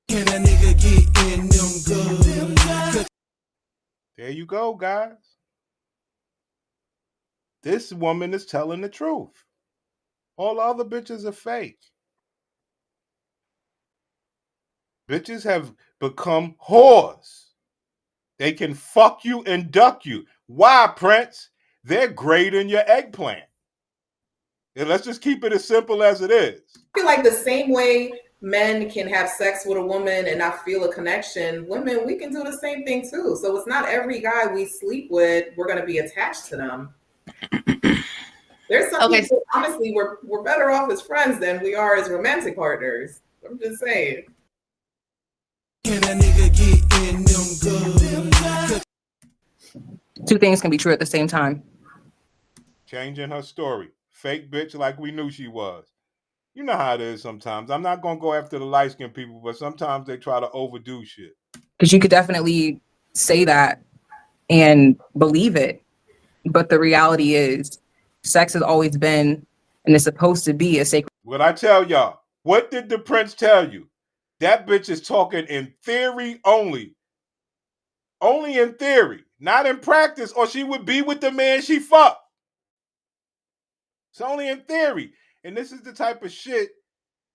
S28: Can a nigga get in them good?
S1: There you go, guys. This woman is telling the truth. All other bitches are fake. Bitches have become whores. They can fuck you and duck you. Why, Prince? They're grading your eggplant. And let's just keep it as simple as it is.
S18: I feel like the same way men can have sex with a woman and not feel a connection, women, we can do the same thing too. So it's not every guy we sleep with, we're going to be attached to them. There's some people, honestly, we're better off as friends than we are as romantic partners. I'm just saying.
S28: Can a nigga get in them good?
S23: Two things can be true at the same time.
S1: Changing her story. Fake bitch like we knew she was. You know how it is sometimes. I'm not going to go after the light-skinned people, but sometimes they try to overdo shit.
S23: Because you could definitely say that and believe it. But the reality is, sex has always been and is supposed to be a sacred.
S1: What I tell y'all, what did the prince tell you? That bitch is talking in theory only. Only in theory, not in practice, or she would be with the man she fucked. It's only in theory. And this is the type of shit,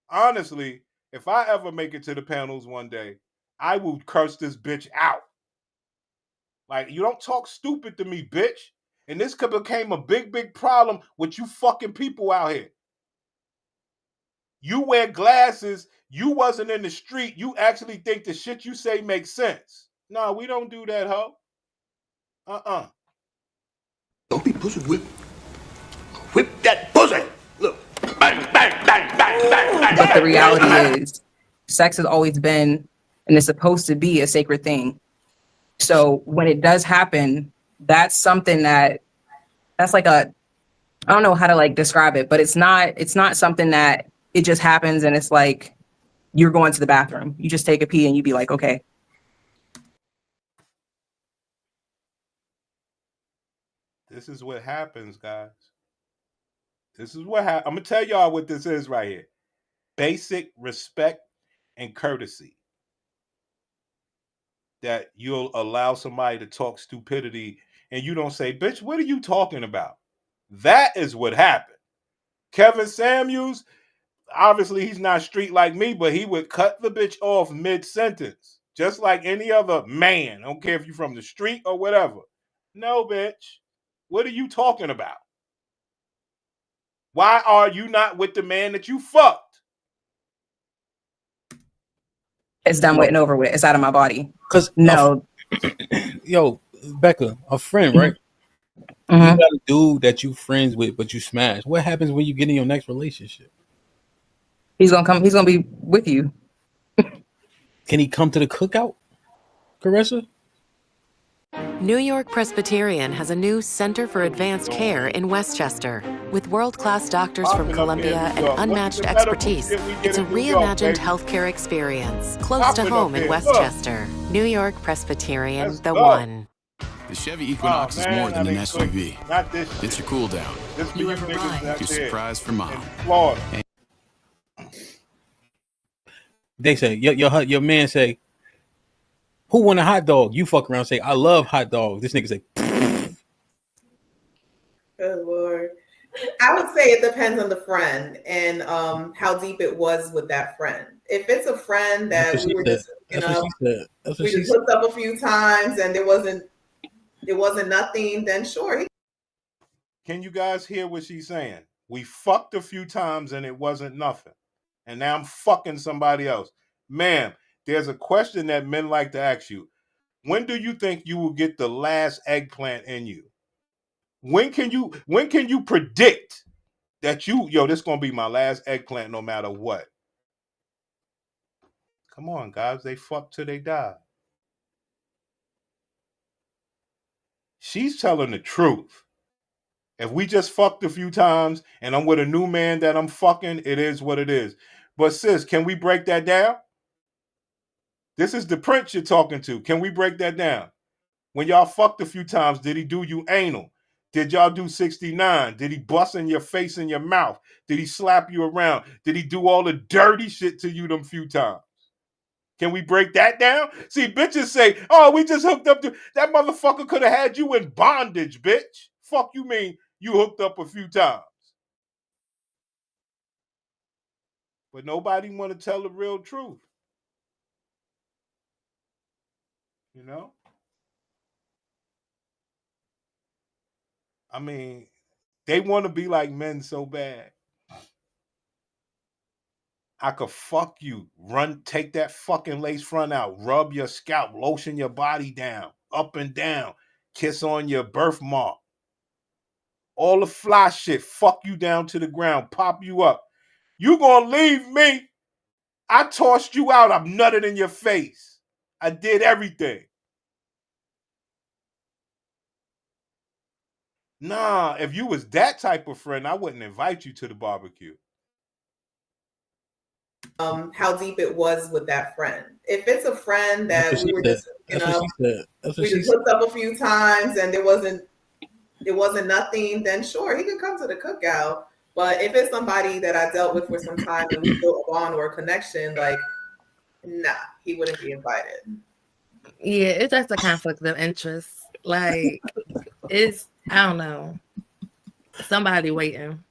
S1: honestly, if I ever make it to the panels one day, I will curse this bitch out. Like, you don't talk stupid to me, bitch. And this could became a big, big problem with you fucking people out here. You wear glasses. You wasn't in the street. You actually think the shit you say makes sense. No, we don't do that, ho.
S21: Don't be pussy whip. Whip that pussy. Look. Bang, bang, bang, bang, bang, bang.
S23: But the reality is, sex has always been and is supposed to be a sacred thing. So when it does happen, that's something that's like a, I don't know how to like describe it, but it's not something that it just happens and it's like you're going to the bathroom. You just take a pee and you be like, okay.
S1: This is what happens, guys. This is what happens. I'm going to tell y'all what this is right here. Basic respect and courtesy. That you'll allow somebody to talk stupidity and you don't say, bitch, what are you talking about? That is what happened. Kevin Samuels, obviously he's not street like me, but he would cut the bitch off mid-sentence. Just like any other man. I don't care if you're from the street or whatever. No, bitch. What are you talking about? Why are you not with the man that you fucked?
S23: It's done with and over with. It's out of my body.
S3: Because
S23: no.
S3: Yo, Becca, a friend, right? You got a dude that you friends with, but you smash. What happens when you get in your next relationship?
S23: He's gonna be with you.
S3: Can he come to the cookout, Caressa?
S2: New York Presbyterian has a new Center for Advanced Care in Westchester. With world-class doctors from Columbia and unmatched expertise, it's a reimagined healthcare experience close to home in Westchester. New York Presbyterian, the one.
S5: The Chevy Equinox is more than an SUV. It's your cool down. Your surprise for mom.
S3: They say your man say, who want a hot dog? You fuck around and say, I love hot dogs. This nigga say,
S18: Good Lord. I would say it depends on the friend and how deep it was with that friend. If it's a friend that we were just, we just hooked up a few times and it wasn't nothing, then sure.
S1: Can you guys hear what she's saying? We fucked a few times and it wasn't nothing. And now I'm fucking somebody else. Ma'am, there's a question that men like to ask you. When do you think you will get the last eggplant in you? When can you predict that this is gonna be my last eggplant no matter what? Come on, guys. They fuck till they die. she's telling the truth. If we just fucked a few times and I'm with a new man that I'm fucking, it is what it is. But sis, can we break that down? This is the Prince you're talking to. Can we break that down? When y'all fucked a few times, did he do you anal? Did y'all do 69? Did he bust in your face and your mouth? Did he slap you around? Did he do all the dirty shit to you them few times? Can we break that down? See, bitches say, oh, we just hooked up to... That motherfucker could have had you in bondage, bitch. Fuck you mean you hooked up a few times. But nobody want to tell the real truth. You know? I mean, they want to be like men so bad. I could fuck you. Take that fucking lace front out. Rub your scalp. Lotion your body down. Up and down. Kiss on your birthmark. All the fly shit. Fuck you down to the ground. Pop you up. You gonna leave me? I tossed you out. I'm nutted in your face. I did everything. Nah, if you was that type of friend, I wouldn't invite you to the barbecue.
S18: How deep it was with that friend. If it's a friend that we were just hooking up, we just hooked up a few times and it wasn't nothing, then sure, he can come to the cookout. But if it's somebody that I dealt with for some time and we built a bond or a connection, like, nah, he wouldn't be invited.
S25: Yeah, it's just a conflict of interest. Like, it's, I don't know, somebody waiting.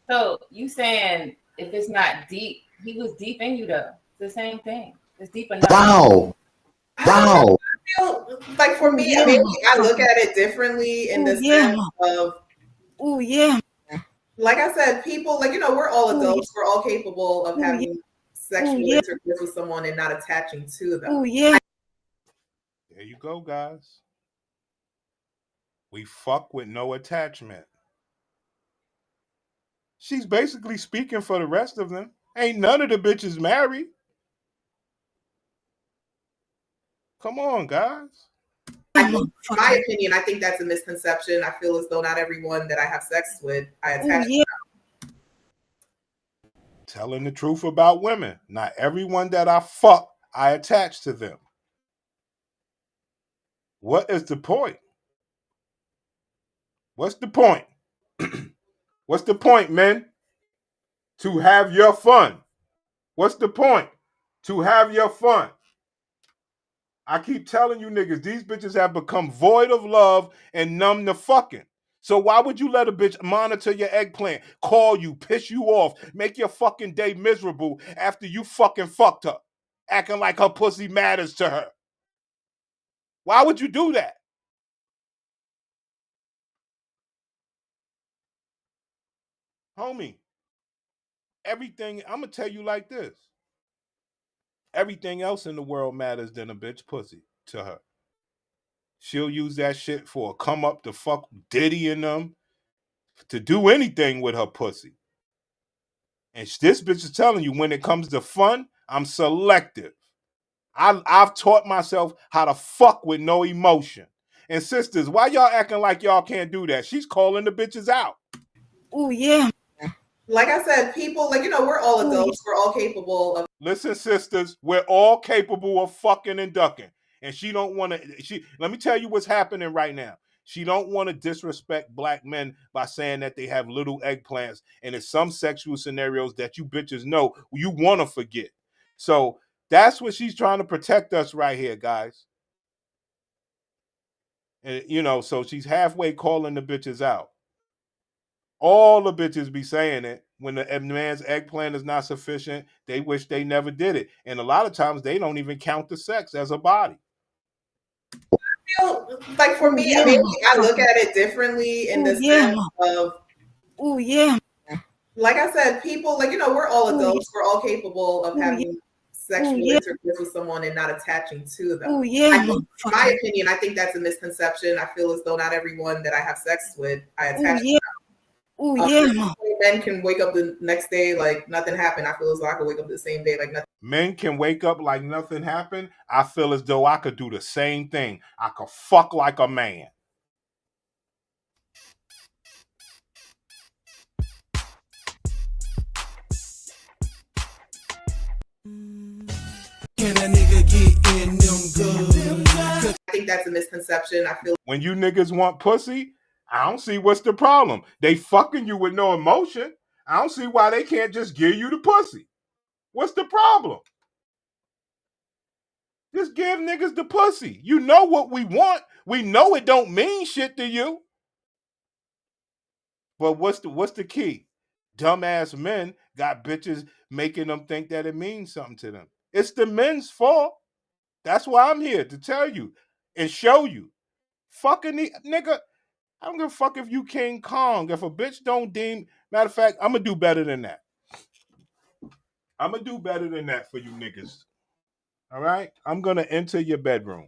S26: So you saying if it's not deep, he was deep in you though. It's the same thing. It's deep enough.
S21: Wow.
S18: I feel like for me, I mean, I look at it differently in the sense of, like I said, people, like, you know, we're all adults. We're all capable of having sexual intercourse with someone and not attaching to them.
S1: There you go, guys. We fuck with no attachment. She's basically speaking for the rest of them. Ain't none of the bitches married. Come on, guys.
S18: In my opinion, I think that's a misconception. I feel as though not everyone that I have sex with, I attach to them.
S1: Telling the truth about women. Not everyone that I fuck, I attach to them. What is the point? What's the point? What's the point, men? To have your fun. What's the point? To have your fun. I keep telling you niggas, these bitches have become void of love and numb to fucking. So why would you let a bitch monitor your eggplant, call you, piss you off, make your fucking day miserable after you fucking fucked her, acting like her pussy matters to her? Why would you do that? Homie, everything, I'm going to tell you like this. Everything else in the world matters than a bitch pussy to her. She'll use that shit for a come up to fuck Diddy and them, to do anything with her pussy. And this bitch is telling you, when it comes to fun, I'm selective. I've taught myself how to fuck with no emotion. And sisters, why y'all acting like y'all can't do that? She's calling the bitches out.
S18: Oh, yeah. Like I said, people, like, you know, we're all adults. We're all capable of.
S1: Listen, sisters, we're all capable of fucking and ducking. And she don't want to, let me tell you what's happening right now. She don't want to disrespect black men by saying that they have little eggplants. And in some sexual scenarios that you bitches know, you want to forget. So that's what she's trying to protect us right here, guys. And, you know, so she's halfway calling the bitches out. All the bitches be saying it. When the man's eggplant is not sufficient, they wish they never did it. And a lot of times they don't even count the sex as a body.
S18: I feel like for me, I mean, I look at it differently in the sense of, like I said, people, like, you know, we're all adults. We're all capable of having sexual intercourse with someone and not attaching to them. In my opinion, I think that's a misconception. I feel as though not everyone that I have sex with, I attach to them. men can wake up the next day like nothing happened. I feel as though I could wake up the same day like nothing.
S1: Men can wake up like nothing happened. I feel as though I could do the same thing. I could fuck like a man.
S28: Can a nigga get in them good?
S18: I think that's a misconception. I feel
S1: when you niggas want pussy, I don't see what's the problem. They fucking you with no emotion. I don't see why they can't just give you the pussy. What's the problem? Just give niggas the pussy. You know what we want. We know it don't mean shit to you. But what's the key? Dumbass men got bitches making them think that it means something to them. It's the men's fault. That's why I'm here to tell you and show you. Fucking nigga, I don't give a fuck if you King Kong. If a bitch don't deem, matter of fact, I'm gonna do better than that. I'm gonna do better than that for you niggas. All right? I'm gonna enter your bedroom.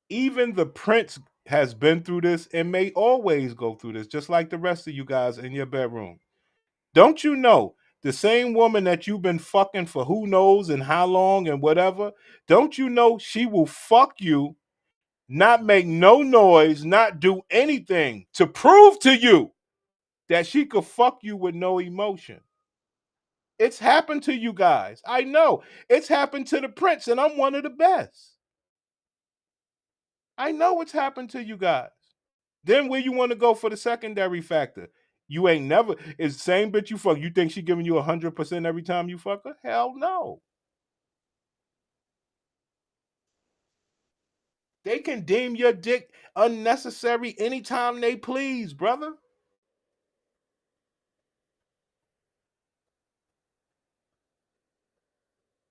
S1: Even the prince has been through this and may always go through this, just like the rest of you guys in your bedroom. Don't you know the same woman that you've been fucking for who knows and how long and whatever, don't you know she will fuck you, not make no noise, not do anything to prove to you that she could fuck you with no emotion? It's happened to you guys. I know. It's happened to the prince, and I'm one of the best. I know it's happened to you guys. Then where you want to go for the secondary factor? You ain't never, it's the same bitch you fuck. You think she giving you 100% every time you fuck her? Hell no. They can deem your dick unnecessary anytime they please, brother.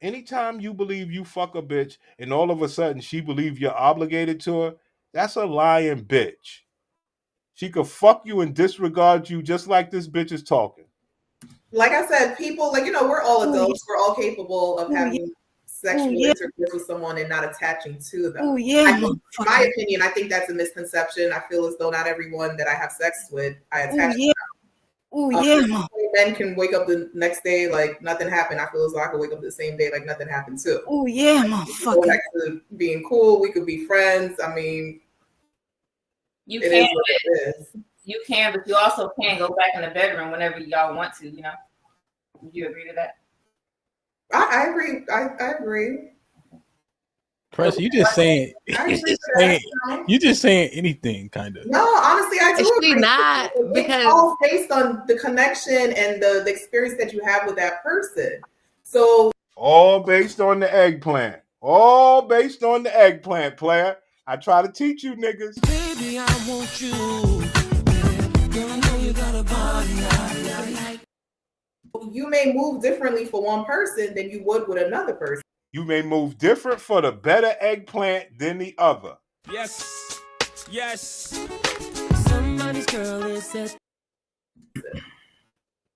S1: Anytime you believe you fuck a bitch and all of a sudden she believe you're obligated to her, that's a lying bitch. She could fuck you and disregard you just like this bitch is talking.
S18: Like I said, people, like, you know, we're all adults. We're all capable of having sexual intercourse with someone and not attaching to them. In my opinion, I think that's a misconception. I feel as though not everyone that I have sex with, I attach to them. Men can wake up the next day like nothing happened. I feel as though I could wake up the same day like nothing happened too.
S6: Oh yeah,
S18: motherfucker. Go back to being cool. We could be friends. I mean,
S26: you can, you can, but you also can go back in the bedroom whenever y'all want to. You know, would you agree to that?
S18: I agree. I agree.
S3: Press, you just saying, you just saying anything, kind of.
S18: No, honestly, I do agree.
S25: Not because
S18: it's all based on the connection and the experience that you have with that person. So
S1: all based on the eggplant. All based on the eggplant, player. I try to teach you niggas.
S28: Baby, I want you. Girl, I know you got a body.
S18: You may move differently for one person than you would with another person.
S1: You may move different for the better eggplant than the other.
S28: Yes. Yes. Somebody's girl is that.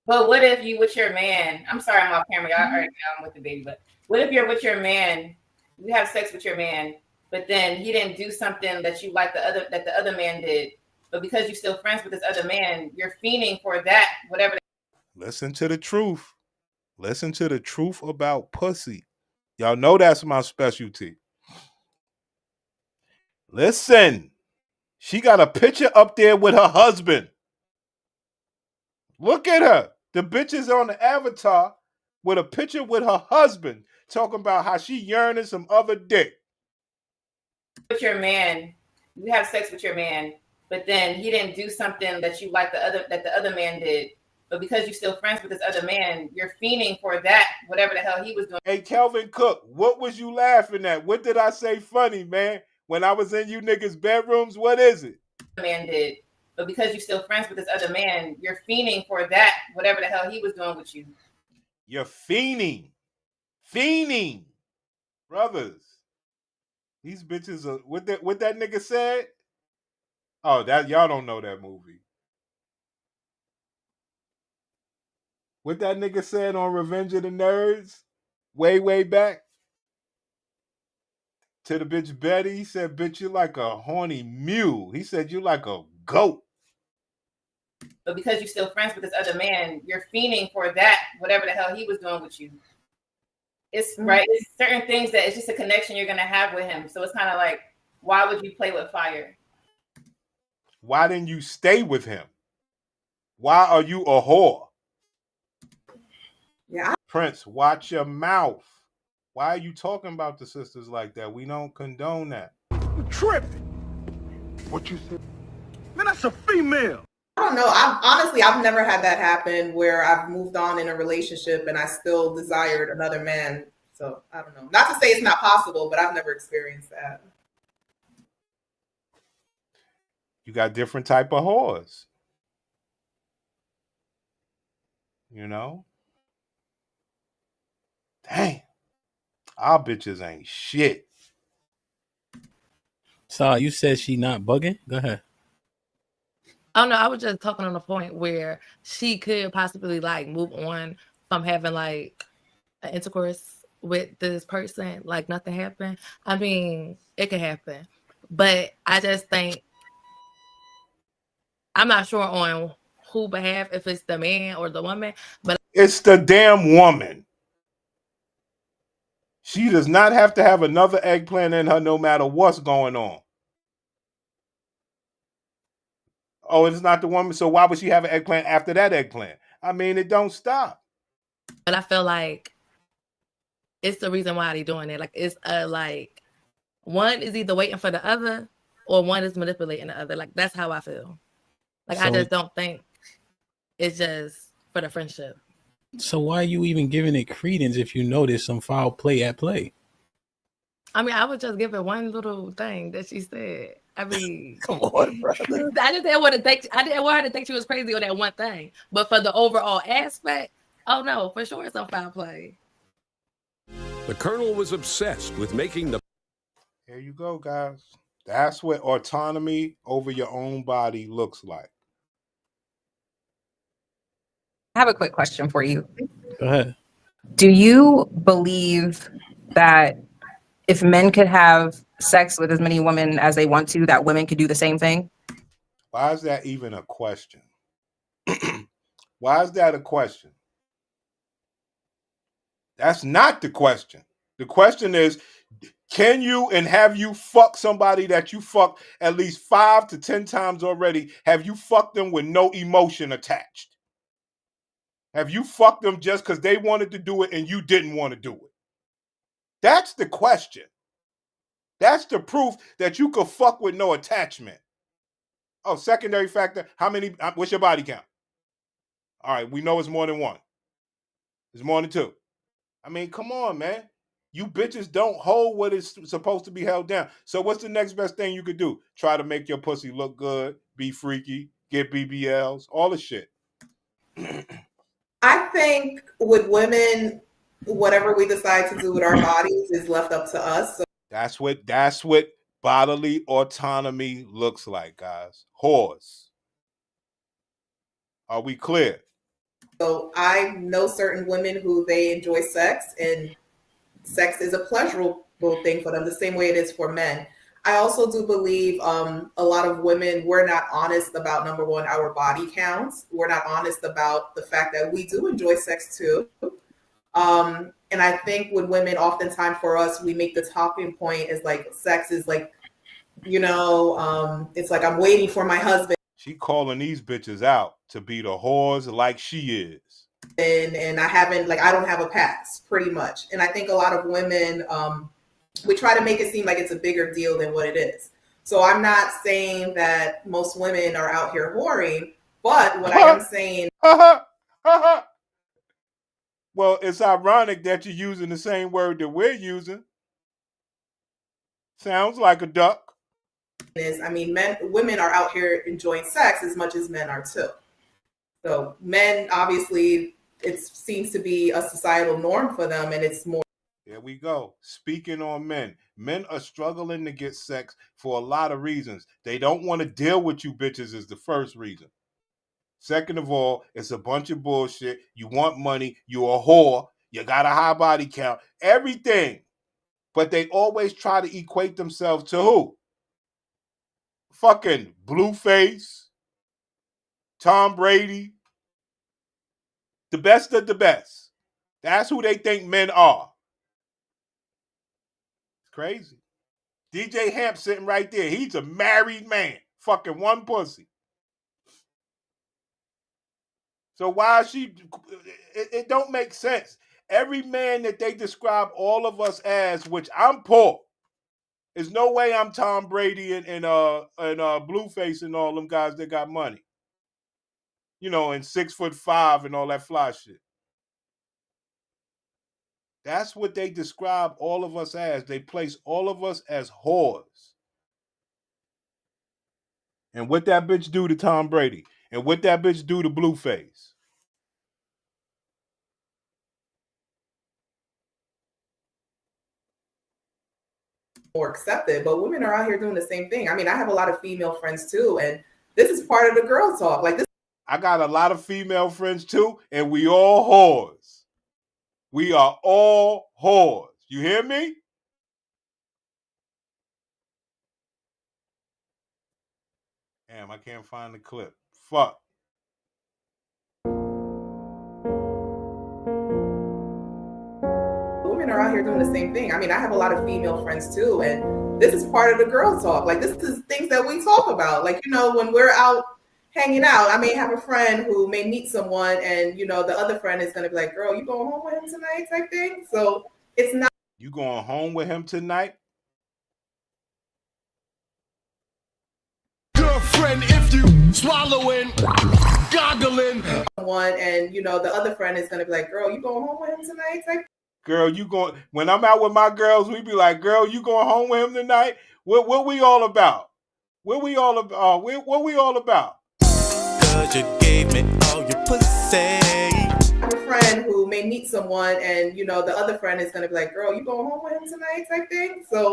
S26: But what if you with your man? I'm sorry, I'm off camera. Y'all already know I'm with the baby. But what if you're with your man? You have sex with your man, but then he didn't do something that you like the other man did. But because you're still friends with this other man, you're fiending for that, whatever.
S1: Listen to the truth. Listen to the truth about pussy. Y'all know that's my specialty. Listen. She got a picture up there with her husband. Look at her. The bitch is on the avatar with a picture with her husband talking about how she yearning some other dick.
S26: With your man, you have sex with your man, but then he didn't do something that you like the other man did. But because you're still friends with this other man, you're fiending for that, whatever the hell he was doing.
S1: Hey, Kelvin Cook, what was you laughing at? What did I say funny, man? When I was in you niggas' bedrooms, what is it?
S26: Man did. But because you're still friends with this other man, you're fiending for that, whatever the hell he was doing with you.
S1: You're fiending. Fiending. Brothers. These bitches are, what that nigga said? Oh, that y'all don't know that movie. What that nigga said on Revenge of the Nerds way back? to the bitch Betty. He said, bitch, you like a horny mule. He said, you like a goat.
S26: But because you're still friends with this other man, you're fiending for that, whatever the hell he was doing with you. It's right. It's certain things that it's just a connection you're going to have with him. So it's kind of like, why would you play with fire?
S1: Why didn't you stay with him? Why are you a whore?
S18: Yeah.
S1: Prince, watch your mouth. Why are you talking about the sisters like that? We don't condone that.
S21: You tripping. What you said? Man, that's a female.
S18: I don't know. I've never had that happen where I've moved on in a relationship and I still desired another man. So I don't know. Not to say it's not possible, but I've never experienced that.
S1: You got different type of whores. You know? Dang. Our bitches ain't shit.
S3: So you said she not bugging? Go ahead.
S25: Oh no, I was just talking on the point where she could possibly like move on from having like an intercourse with this person, like nothing happened. I mean, it could happen, but I just think I'm not sure on who behalf, if it's the man or the woman, but
S1: it's the damn woman. She does not have to have another eggplant in her no matter what's going on. Oh, it's not the woman, so why would she have an eggplant after that eggplant? I mean, it don't stop.
S25: But I feel like it's the reason why they're doing it. Like it's like one is either waiting for the other or one is manipulating the other. Like that's how I feel. Like I just don't think it's just for the friendship.
S3: So why are you even giving it credence if you know there's some foul play at play?
S25: I mean, I would just give it one little thing that she said. I mean,
S3: come on, brother.
S25: I didn't want her to think she was crazy on that one thing. But for the overall aspect, oh no, for sure it's on foul play.
S6: The Colonel was obsessed with making the.
S1: Here you go, guys. That's what autonomy over your own body looks like.
S23: I have a quick question for you.
S3: Go ahead.
S23: Do you believe that if men could have sex with as many women as they want to, that women could do the same thing?
S1: Why is that even a question? Why is that a question? That's not the question. The question is, can you and have you fucked somebody that you fucked at least 5 to 10 times already? Have you fucked them with no emotion attached? Have you fucked them just because they wanted to do it and you didn't want to do it? That's the question. That's the proof that you could fuck with no attachment. Oh, secondary factor, what's your body count? All right, we know it's more than one. It's more than two. I mean, come on, man. You bitches don't hold what is supposed to be held down. So what's the next best thing you could do? Try to make your pussy look good, be freaky, get BBLs, all the shit.
S18: I think with women, whatever we decide to do with our bodies is left up to us. So
S1: that's what bodily autonomy looks like, guys. Whores. Are we clear?
S18: So I know certain women who they enjoy sex, and sex is a pleasurable thing for them, the same way it is for men. I also do believe a lot of women, we're not honest about, number one, our body counts. We're not honest about the fact that we do enjoy sex too. And I think with women, oftentimes for us, we make the talking point is like sex is like, it's like I'm waiting for my husband.
S1: She calling these bitches out to be the whores like she is.
S18: And I don't have a past, pretty much. And I think a lot of women, we try to make it seem like it's a bigger deal than what it is. So I'm not saying that most women are out here whoring, but what I am saying.
S1: Well, it's ironic that you're using the same word that we're using. Sounds like a duck.
S18: Women are out here enjoying sex as much as men are too. So men, obviously, it seems to be a societal norm for them, and it's more.
S1: There we go. Speaking on men. Men are struggling to get sex for a lot of reasons. They don't want to deal with you bitches is the first reason. Second of all, it's a bunch of bullshit. You want money. You're a whore. You got a high body count. Everything. But they always try to equate themselves to who? Fucking Blueface, Tom Brady, the best of the best. That's who they think men are. It's crazy. DJ Hamp sitting right there. He's a married man. Fucking one pussy. So why is she... It don't make sense. Every man that they describe all of us as, which I'm poor. There's no way I'm Tom Brady and Blueface and all them guys that got money. You know, and 6'5" and all that fly shit. That's what they describe all of us as. They place all of us as whores. And what that bitch do to Tom Brady? And what that bitch do to Blueface?
S18: More accepted, but women are out here doing the same thing. I mean, I have a lot of female friends too, and this is part of the girl talk. Like this,
S1: I got a lot of female friends too, and we all whores. We are all whores. You hear me? Damn, I can't find the clip. Fuck.
S18: women are out here doing the same thing. I mean, I have a lot of female friends too, and this is part of the girl talk. Like, this is things that we talk about. Like, you know, when we're out hanging out, I may have a friend who may meet someone, and, you know, the other friend is going to be like, girl, you going home with him tonight type thing. So it's not.
S1: You going home with him tonight?
S21: Girlfriend, if you swallowing, goggling.
S18: One, and, you know, the other friend is going to be like, girl, you going home with him tonight type.
S1: Girl, you going, when I'm out with my girls, we be like, girl, you going home with him tonight? What we all about? What we all about? What we all about?
S28: 'Cause you gave me all your pussy.
S18: I have a friend who may meet someone, and, you know, the other friend is going to be like, girl, you going home with him tonight type thing. So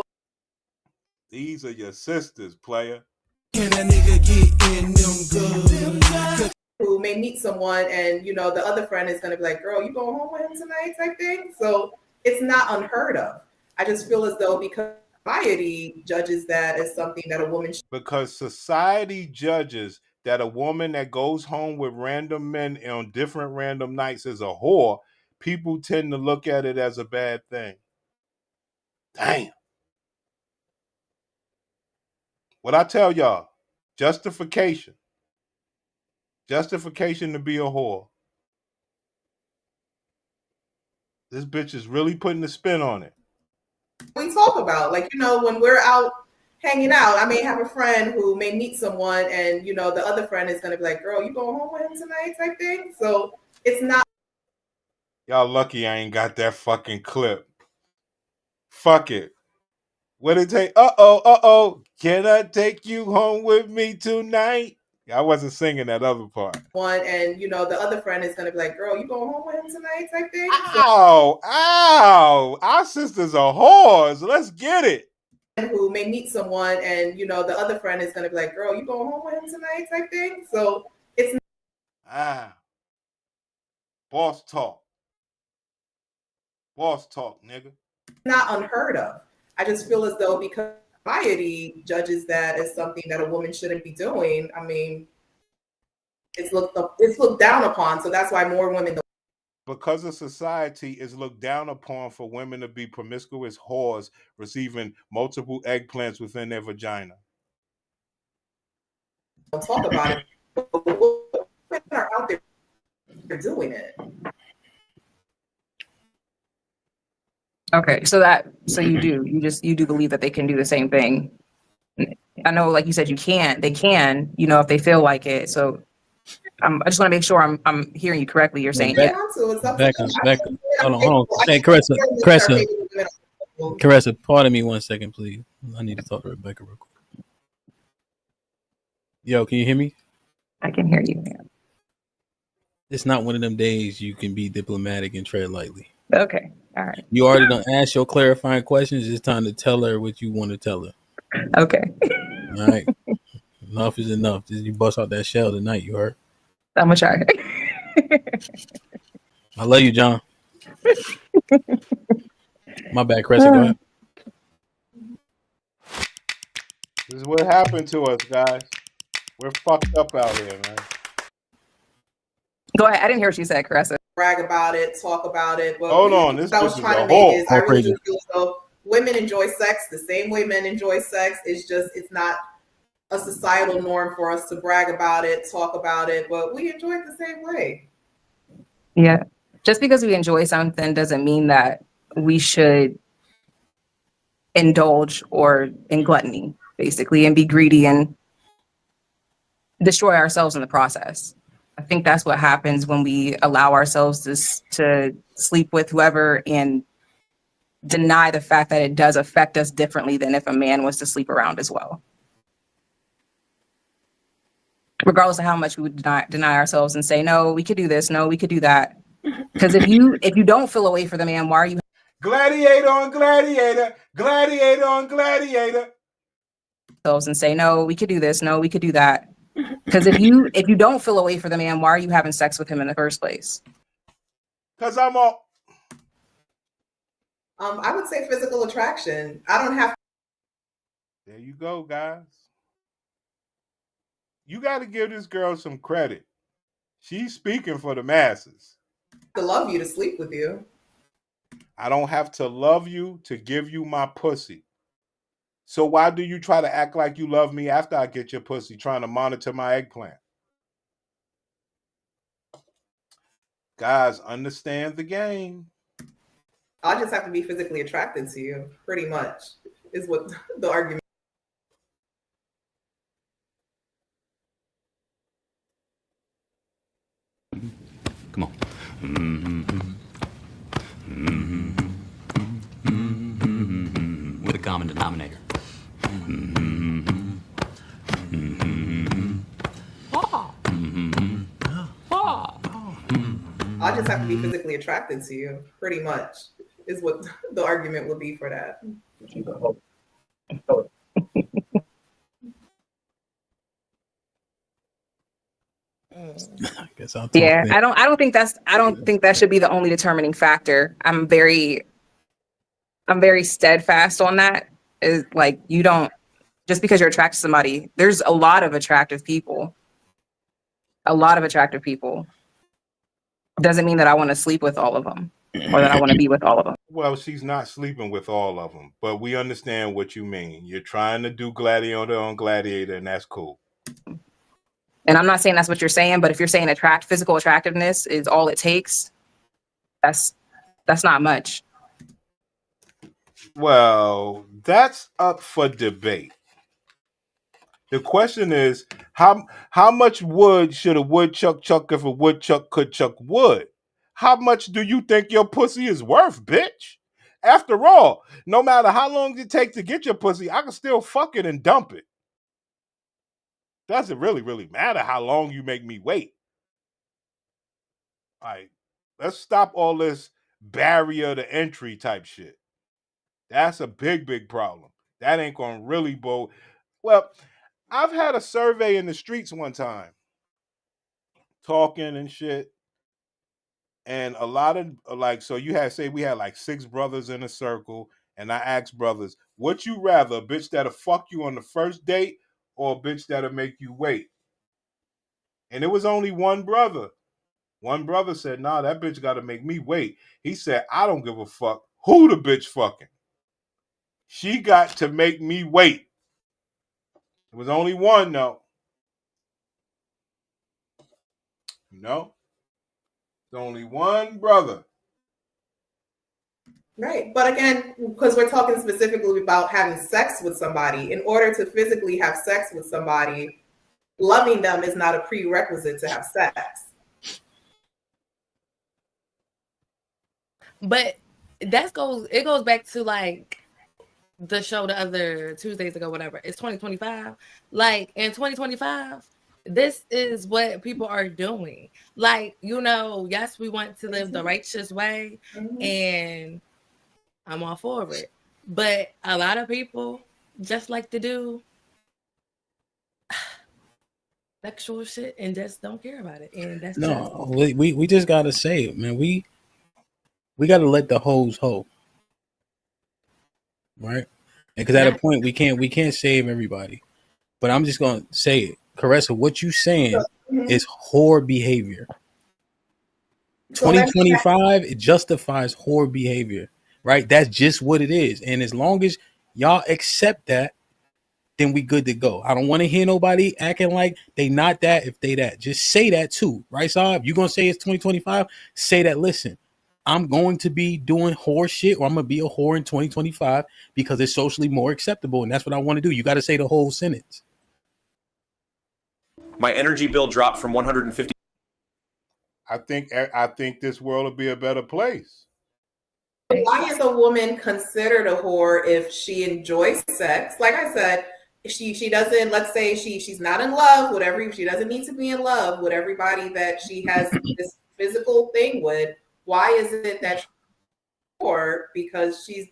S1: these are your sisters, player.
S28: Can a nigga get in them good?
S18: Who may meet someone, and, you know, the other friend is going to be like, girl, you going home with him tonight type thing. So it's not unheard of. I just feel as though because society judges that as something that a woman should.
S1: Because society judges that a woman that goes home with random men on different random nights is a whore, people tend to look at it as a bad thing. Damn. What I tell y'all, justification to be a whore. This bitch is really putting a spin on it.
S18: We talk about, like, you know, when we're out hanging out, I may have a friend who may meet someone, and, you know, the other friend is going to be like, girl, you going home with him tonight type thing. So it's not.
S1: Y'all lucky I ain't got that fucking clip. Fuck it. What it take? Uh-oh. Can I take you home with me tonight? I wasn't singing that other part.
S18: One, and, you know, the other friend is going to be like, girl, you going home with him tonight type thing.
S1: Ow. Our sisters are whores. Let's get it.
S18: Who may meet someone, and, you know, the other friend is going to be like, girl, you going home with him tonight type thing. So it's not.
S1: Boss talk. Boss talk, nigga.
S18: Not unheard of. I just feel as though because society judges that as something that a woman shouldn't be doing. I mean, it's looked down upon. So that's why more women.
S1: Because of society is looked down upon for women to be promiscuous whores receiving multiple eggplants within their vagina.
S18: Don't talk about it. Women are out there, they're doing it.
S23: Okay, so you do believe that they can do the same thing. I know, like you said, they can, you know, if they feel like it. So I just want to make sure I'm hearing you correctly. You're saying
S3: Becca, hold on. Hey, Caressa, pardon me 1 second, please. I need to talk to Rebecca real quick. Yo, can you hear me?
S23: I can hear you, man.
S3: It's not one of them days you can be diplomatic and tread lightly.
S23: Okay, all right.
S3: You already done asked your clarifying questions. It's time to tell her what you want to tell her.
S23: Okay.
S3: All right. Enough is enough. You bust out that shell tonight, you heard?
S23: I'm gonna try.
S3: I love you, John. My bad, Cressy. Go ahead.
S1: This is what happened to us, guys. We're fucked up out here, man.
S23: Go ahead. I didn't hear what you said, Caressa.
S18: Brag about it, talk about it. But
S1: Hold on, this
S18: I was
S1: bitch is
S18: trying
S1: a
S18: to make
S1: whore.
S18: is I really do feel so women enjoy sex the same way men enjoy sex. It's just it's not a societal norm for us to brag about it, talk about it, but we enjoy it the same way.
S23: Yeah. Just because we enjoy something doesn't mean that we should indulge or in gluttony, basically, and be greedy and destroy ourselves in the process. I think that's what happens when we allow ourselves to sleep with whoever and deny the fact that it does affect us differently than if a man was to sleep around as well. Regardless of how much we would deny ourselves and say, no, we could do this, no, we could do that. Because if you don't feel a way for the man, why are you
S1: gladiator on gladiator, gladiator on gladiator?
S23: And say, no, we could do this, no, we could do that. Because if you don't feel a way for the man, why are you having sex with him in the first place?
S1: Because I'm all.
S18: I would say physical attraction. I don't have.
S1: There you go, guys. You got to give this girl some credit. She's speaking for the masses.
S18: To love you to sleep with you.
S1: I don't have to love you to give you my pussy. So why do you try to act like you love me after I get your pussy, trying to monitor my eggplant? Guys, understand the game.
S18: I just have to be physically attracted to you, pretty much, is what the argument.
S5: Come on. With a common denominator.
S18: I just have to be physically attracted to you, pretty much, is what the argument would be for that.
S3: I guess I'll
S23: Yeah, I don't think that should be the only determining factor. I'm very steadfast on that. Is like, you don't, just because you're attracted to somebody, there's a lot of attractive people. Doesn't mean that I want to sleep with all of them or that I want to be with all of them.
S1: Well, she's not sleeping with all of them, but we understand what you mean. You're trying to do gladiator on gladiator, and that's cool.
S23: And I'm not saying that's what you're saying, but if you're saying physical attractiveness is all it takes, that's not much.
S1: Well, that's up for debate. The question is, how much wood should a woodchuck chuck if a woodchuck could chuck wood? How much do you think your pussy is worth, bitch? After all, no matter how long it takes to get your pussy, I can still fuck it and dump it. Doesn't really matter how long you make me wait. All right, let's stop all this barrier to entry type shit. That's a big problem. That ain't gonna really blow. Well, I've had a survey in the streets one time, talking and shit, and a lot of so we had like 6 brothers in a circle, and I asked brothers, "Would you rather a bitch that'll fuck you on the first date or a bitch that'll make you wait?" And it was only one brother. One brother said, "Nah, that bitch got to make me wait." He said, "I don't give a fuck who the bitch fucking. She got to make me wait." It was only one, though. No, it's only one brother.
S18: Right. But again, because we're talking specifically about having sex with somebody, in order to physically have sex with somebody, loving them is not a prerequisite to have sex.
S25: But it goes back to like the show the other Tuesdays ago, whatever. It's 2025. Like in 2025, this is what people are doing. Like, yes, we want to live the righteous way, and I'm all for it. But a lot of people just like to do sexual shit and just don't care about it. And that's
S3: we just gotta say it, man. We gotta let the hoes hoe. Right? Because at a point we can't save everybody. But I'm just gonna say it. Caressa, what you saying is whore behavior. 2025, it justifies whore behavior, right? That's just what it is. And as long as y'all accept that, then we good to go. I don't want to hear nobody acting like they not that if they that. Just say that too, right, Saab? You gonna say it's 2025? Say that, listen, I'm going to be doing whore shit, or I'm gonna be a whore in 2025 because it's socially more acceptable, and that's what I want to do. You got to say the whole sentence.
S22: My energy bill dropped from 150.
S1: I think this world will be a better place.
S18: Why is a woman considered a whore if she enjoys sex? Like I said, she doesn't, let's say she's not in love, whatever, she doesn't need to be in love with everybody that she has this physical thing with. Why is it that she's a whore? Because she's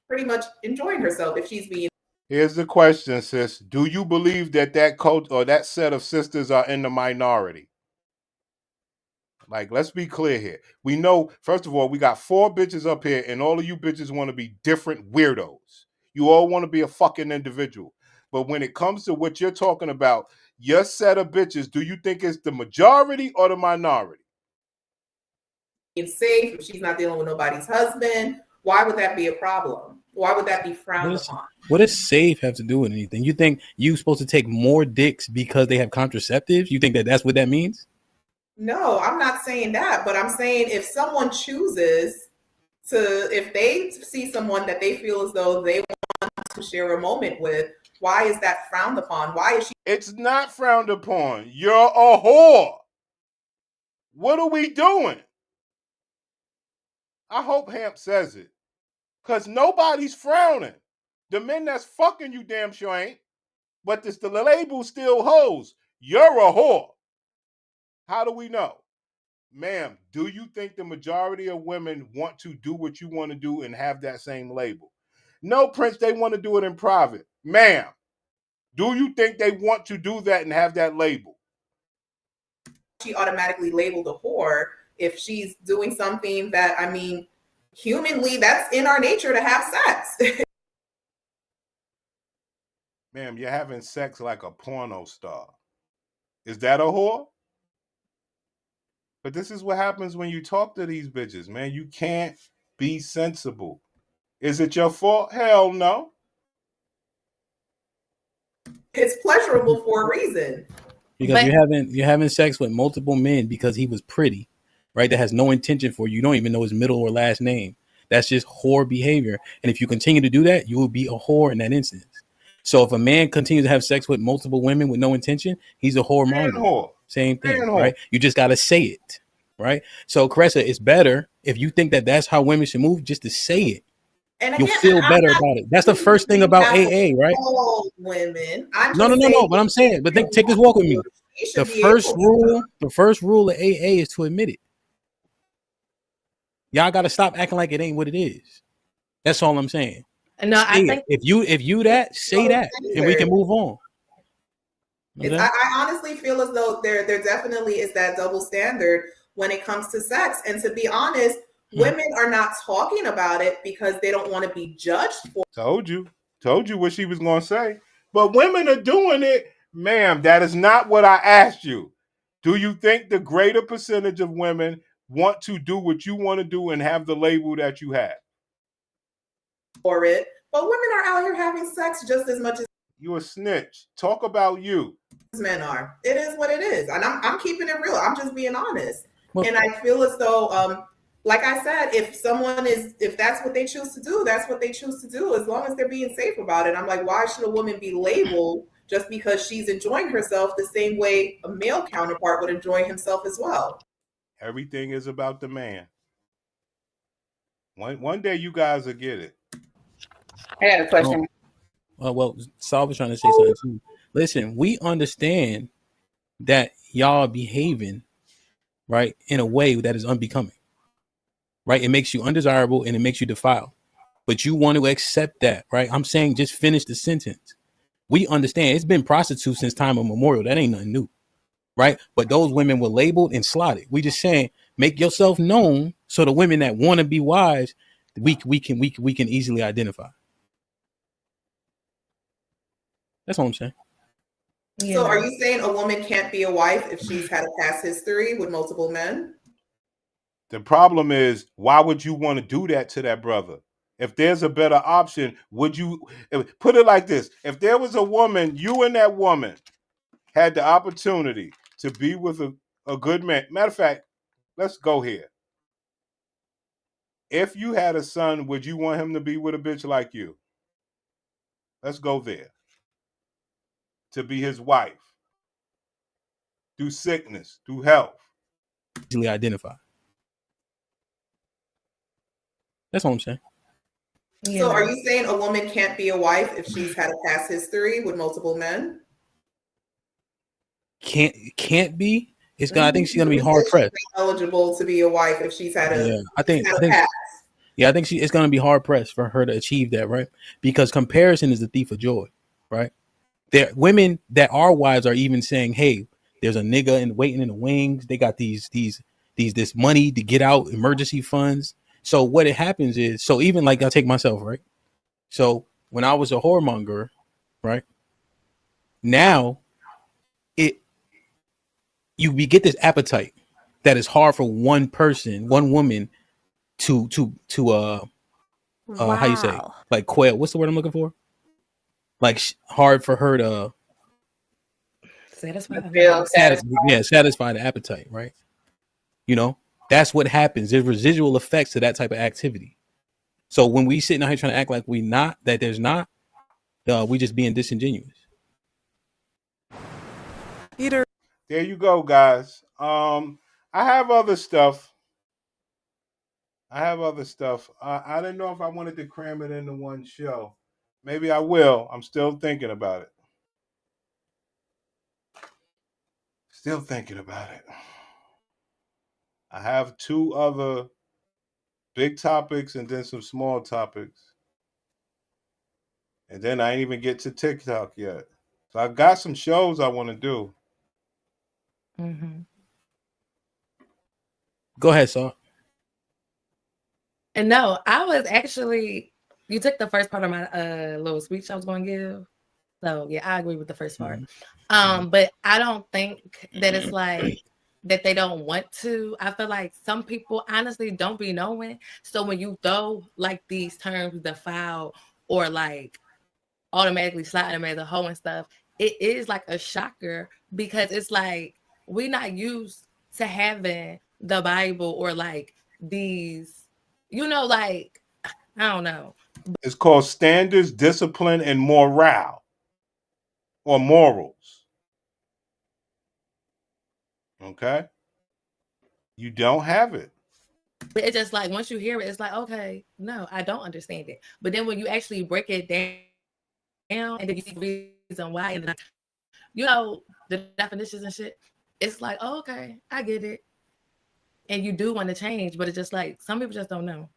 S18: pretty much enjoying herself if she's being.
S1: Here's the question, sis. Do you believe that cult or that set of sisters are in the minority? Like, let's be clear here. We know, first of all, we got 4 bitches up here, and all of you bitches want to be different weirdos. You all want to be a fucking individual. But when it comes to what you're talking about, your set of bitches, do you think it's the majority or the minority?
S18: Being safe, if she's not dealing with nobody's husband, why would that be a problem? Why would that be frowned upon?
S3: What does safe have to do with anything? You think you're supposed to take more dicks because they have contraceptives? You think that's what that means?
S18: No, I'm not saying that, but I'm saying if someone chooses to, if they see someone that they feel as though they want to share a moment with, why is that frowned upon? Why is she?
S1: It's not frowned upon. You're a whore. What are we doing? I hope Hamp says it. Because nobody's frowning. The men that's fucking you damn sure ain't. But the label still holds. You're a whore. How do we know? Ma'am, do you think the majority of women want to do what you want to do and have that same label? No, Prince, they want to do it in private. Ma'am, do you think they want to do that and have that label?
S18: She automatically labeled a whore if she's doing something that, I mean, humanly, that's in our nature to have sex.
S1: Ma'am, you're having sex like a porno star. Is that a whore? But this is what happens when you talk to these bitches, man. You can't be sensible. Is it your fault? Hell no.
S18: It's pleasurable for a reason.
S3: Because you're having sex with multiple men because he was pretty, right? That has no intention for you. You don't even know his middle or last name. That's just whore behavior. And if you continue to do that, you will be a whore in that instance. So if a man continues to have sex with multiple women with no intention, he's a whoremonger. Same thing, right? You just got to say it, right? So, Caressa, it's better if you think that that's how women should move, just to say it.
S18: And
S3: you'll feel better about it. That's the first thing about AA, right?
S18: All women.
S3: No. But I'm saying, but take this walk with me. The first rule of AA is to admit it. Y'all got to stop acting like it ain't what it is. That's all I'm saying.
S25: No, I think
S3: if you that, say that, and we can move on. Okay?
S18: I honestly feel as though there definitely is that double standard when it comes to sex. And to be honest, women are not talking about it because they don't want to be judged for.
S1: Told you what she was going to say. But women are doing it. Ma'am, that is not what I asked you. Do you think the greater percentage of women want to do what you want to do and have the label that you have?
S18: For it. But women are out here having sex just as much as
S1: you a snitch. Talk about you.
S18: Men are. It is what it is. And I'm keeping it real. I'm just being honest. And I feel as though like I said, if that's what they choose to do, that's what they choose to do, as long as they're being safe about it. I'm like, why should a woman be labeled just because she's enjoying herself the same way a male counterpart would enjoy himself as well?
S1: Everything is about the man. One day you guys will get it.
S26: I got a question.
S3: Well, Saul was trying to say something too. Listen, we understand that y'all are behaving, right, in a way that is unbecoming. Right? It makes you undesirable and it makes you defiled. But you want to accept that, right? I'm saying just finish the sentence. We understand it's been prostitutes since time immemorial. That ain't nothing new. Right? But those women were labeled and slotted. We just saying make yourself known so the women that want to be wives, we can easily identify. That's all I'm saying.
S18: So are you saying a woman can't be a wife if she's had a past history with multiple men?
S1: The problem is, why would you want to do that to that brother? If there's a better option, would you put it like this? If there was a woman, you and that woman had the opportunity to be with a good man. Matter of fact, let's go here. If you had a son, would you want him to be with a bitch like you? Let's go there. To be his wife. Through sickness, through health.
S3: Easily identify. That's all I'm saying.
S18: So are you saying a woman can't be a wife if she's had a past history with multiple men?
S3: Can't be? It's gonna. I think she's gonna be hard pressed.
S18: Eligible to be a wife if she's had a
S3: I think
S18: past.
S3: I think it's gonna be hard pressed for her to achieve that, right? Because comparison is the thief of joy, right? There women that are wives are even saying, hey, there's a nigga waiting in the wings. They got this money to get out, emergency funds. So what it happens is, so even like I'll take myself, right? So when I was a whoremonger, right? Now you get this appetite that is hard for one woman to how you say, like quail. What's the word I'm looking for? Like hard for her to satisfy the appetite, right? You know, that's what happens. There's residual effects to that type of activity. So when we sitting out here trying to act like we just being disingenuous.
S1: There you go, guys. I have other stuff. I didn't know if I wanted to cram it into one show. Maybe I will. I'm still thinking about it. I have two other big topics and then some small topics. And then I ain't even get to TikTok yet. So I got some shows I want to do.
S25: Mm-hmm.
S3: Go ahead, Saw.
S25: And no, I was actually, you took the first part of my little speech I was going to give. So yeah, I agree with the first part. But I don't think that it's like that they don't want to. I feel like some people honestly don't be knowing. So when you throw like these terms, defile or like automatically slide them as a hoe and stuff, it is like a shocker because it's like we're not used to having the Bible or like these, you know, like, I don't know.
S1: It's called standards, discipline, and morale or morals. Okay? You don't have it.
S25: But it's just like once you hear it, it's like, okay, no, I don't understand it. But then when you actually break it down and then you see the reason why, and you know, the definitions and shit, it's like, oh, okay, I get it. And you do want to change, but it's just like some people just don't know.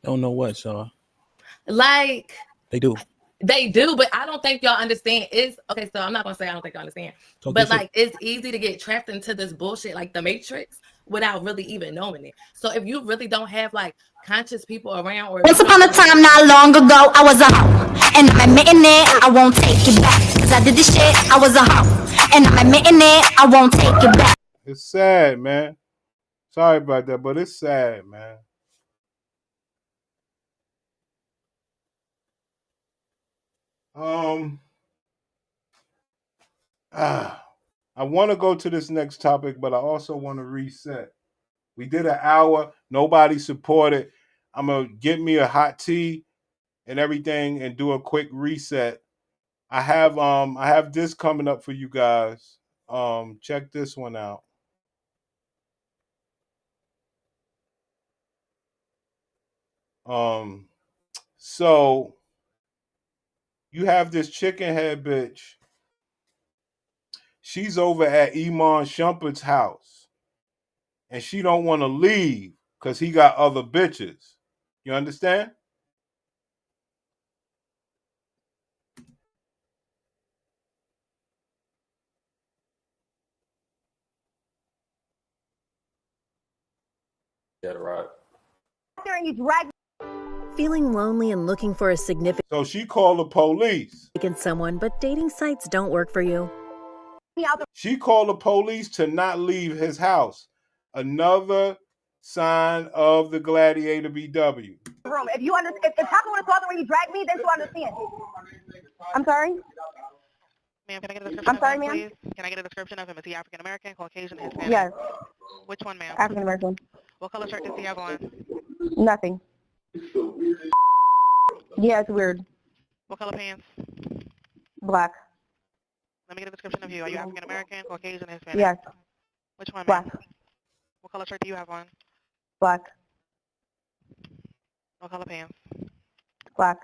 S3: Don't know what, Shaw?
S25: Like
S3: they do,
S25: but I don't think y'all understand. It's okay. So I'm not gonna say I don't think y'all understand, but like it's easy to get trapped into this bullshit like the Matrix without really even knowing it. So if you really don't have like conscious people around, or
S7: once upon a time, not long ago, I was a hoe, and I'm admitting it. I won't take it back, cause I did this shit. I was a hoe, and I'm admitting it. I won't take it back.
S1: It's sad, man. Sorry about that, but it's sad, man. I want to go to this next topic, but I also want to reset. We did an hour. Nobody supported. I'm going to get me a hot tea and everything and do a quick reset. I have this coming up for you guys. Check this one out. So you have this chicken head bitch. She's over at Iman Shumpert's house. And she don't want to leave because he got other bitches. You understand?
S22: Get it right.
S7: You drag
S8: feeling lonely and looking for a significant
S1: So she called the police.
S8: someone, but dating sites don't work for you?
S1: She called the police to not leave his house. Another sign of the Gladiator BW.
S9: Room. If you understand, if Taco would have saw the way you dragged me, then you understand. I'm sorry.
S10: Ma'am, can I get a description
S9: I'm sorry,
S10: of him,
S9: ma'am?
S10: please? Can I get a description of him? Is he African American, Caucasian, Hispanic?
S9: Yes.
S10: Which one, ma'am?
S9: African American.
S10: What color shirt does he have on?
S9: Nothing. Yeah, it's weird.
S10: What color pants?
S9: Black.
S10: Let me get a description of you. Are you African American, Caucasian, Hispanic?
S9: Yes.
S10: Which one,
S9: Black.
S10: ma'am? What color shirt do you have on?
S9: Black.
S10: What color pants?
S9: Black.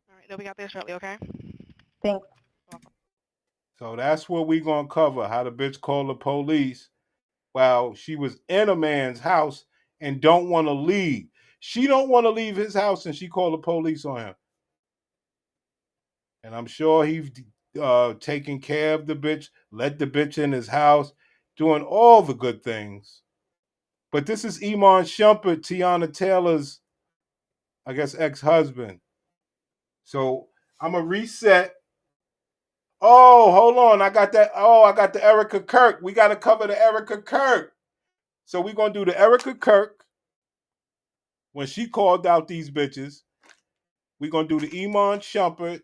S10: All right, they'll be out there shortly, okay?
S9: Thanks.
S1: So that's what we gonna cover. How the bitch called the police while she was in a man's house and don't want to leave. She don't want to leave his house and she called the police on him. And I'm sure he's taking care of the bitch, let the bitch in his house, doing all the good things. But this is Iman Shumpert, Tiana Taylor's, I guess, ex-husband. So I'm going to reset. Oh, hold on. I got that. Oh, I got the Erica Kirk. We got to cover the Erica Kirk. So we're going to do the Erica Kirk when she called out these bitches. We're going to do the Iman Shumpert,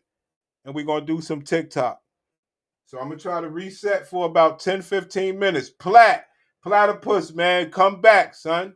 S1: and we're going to do some TikTok. So I'm going to try to reset for about 10, 15 minutes. Platypus, man, come back, son.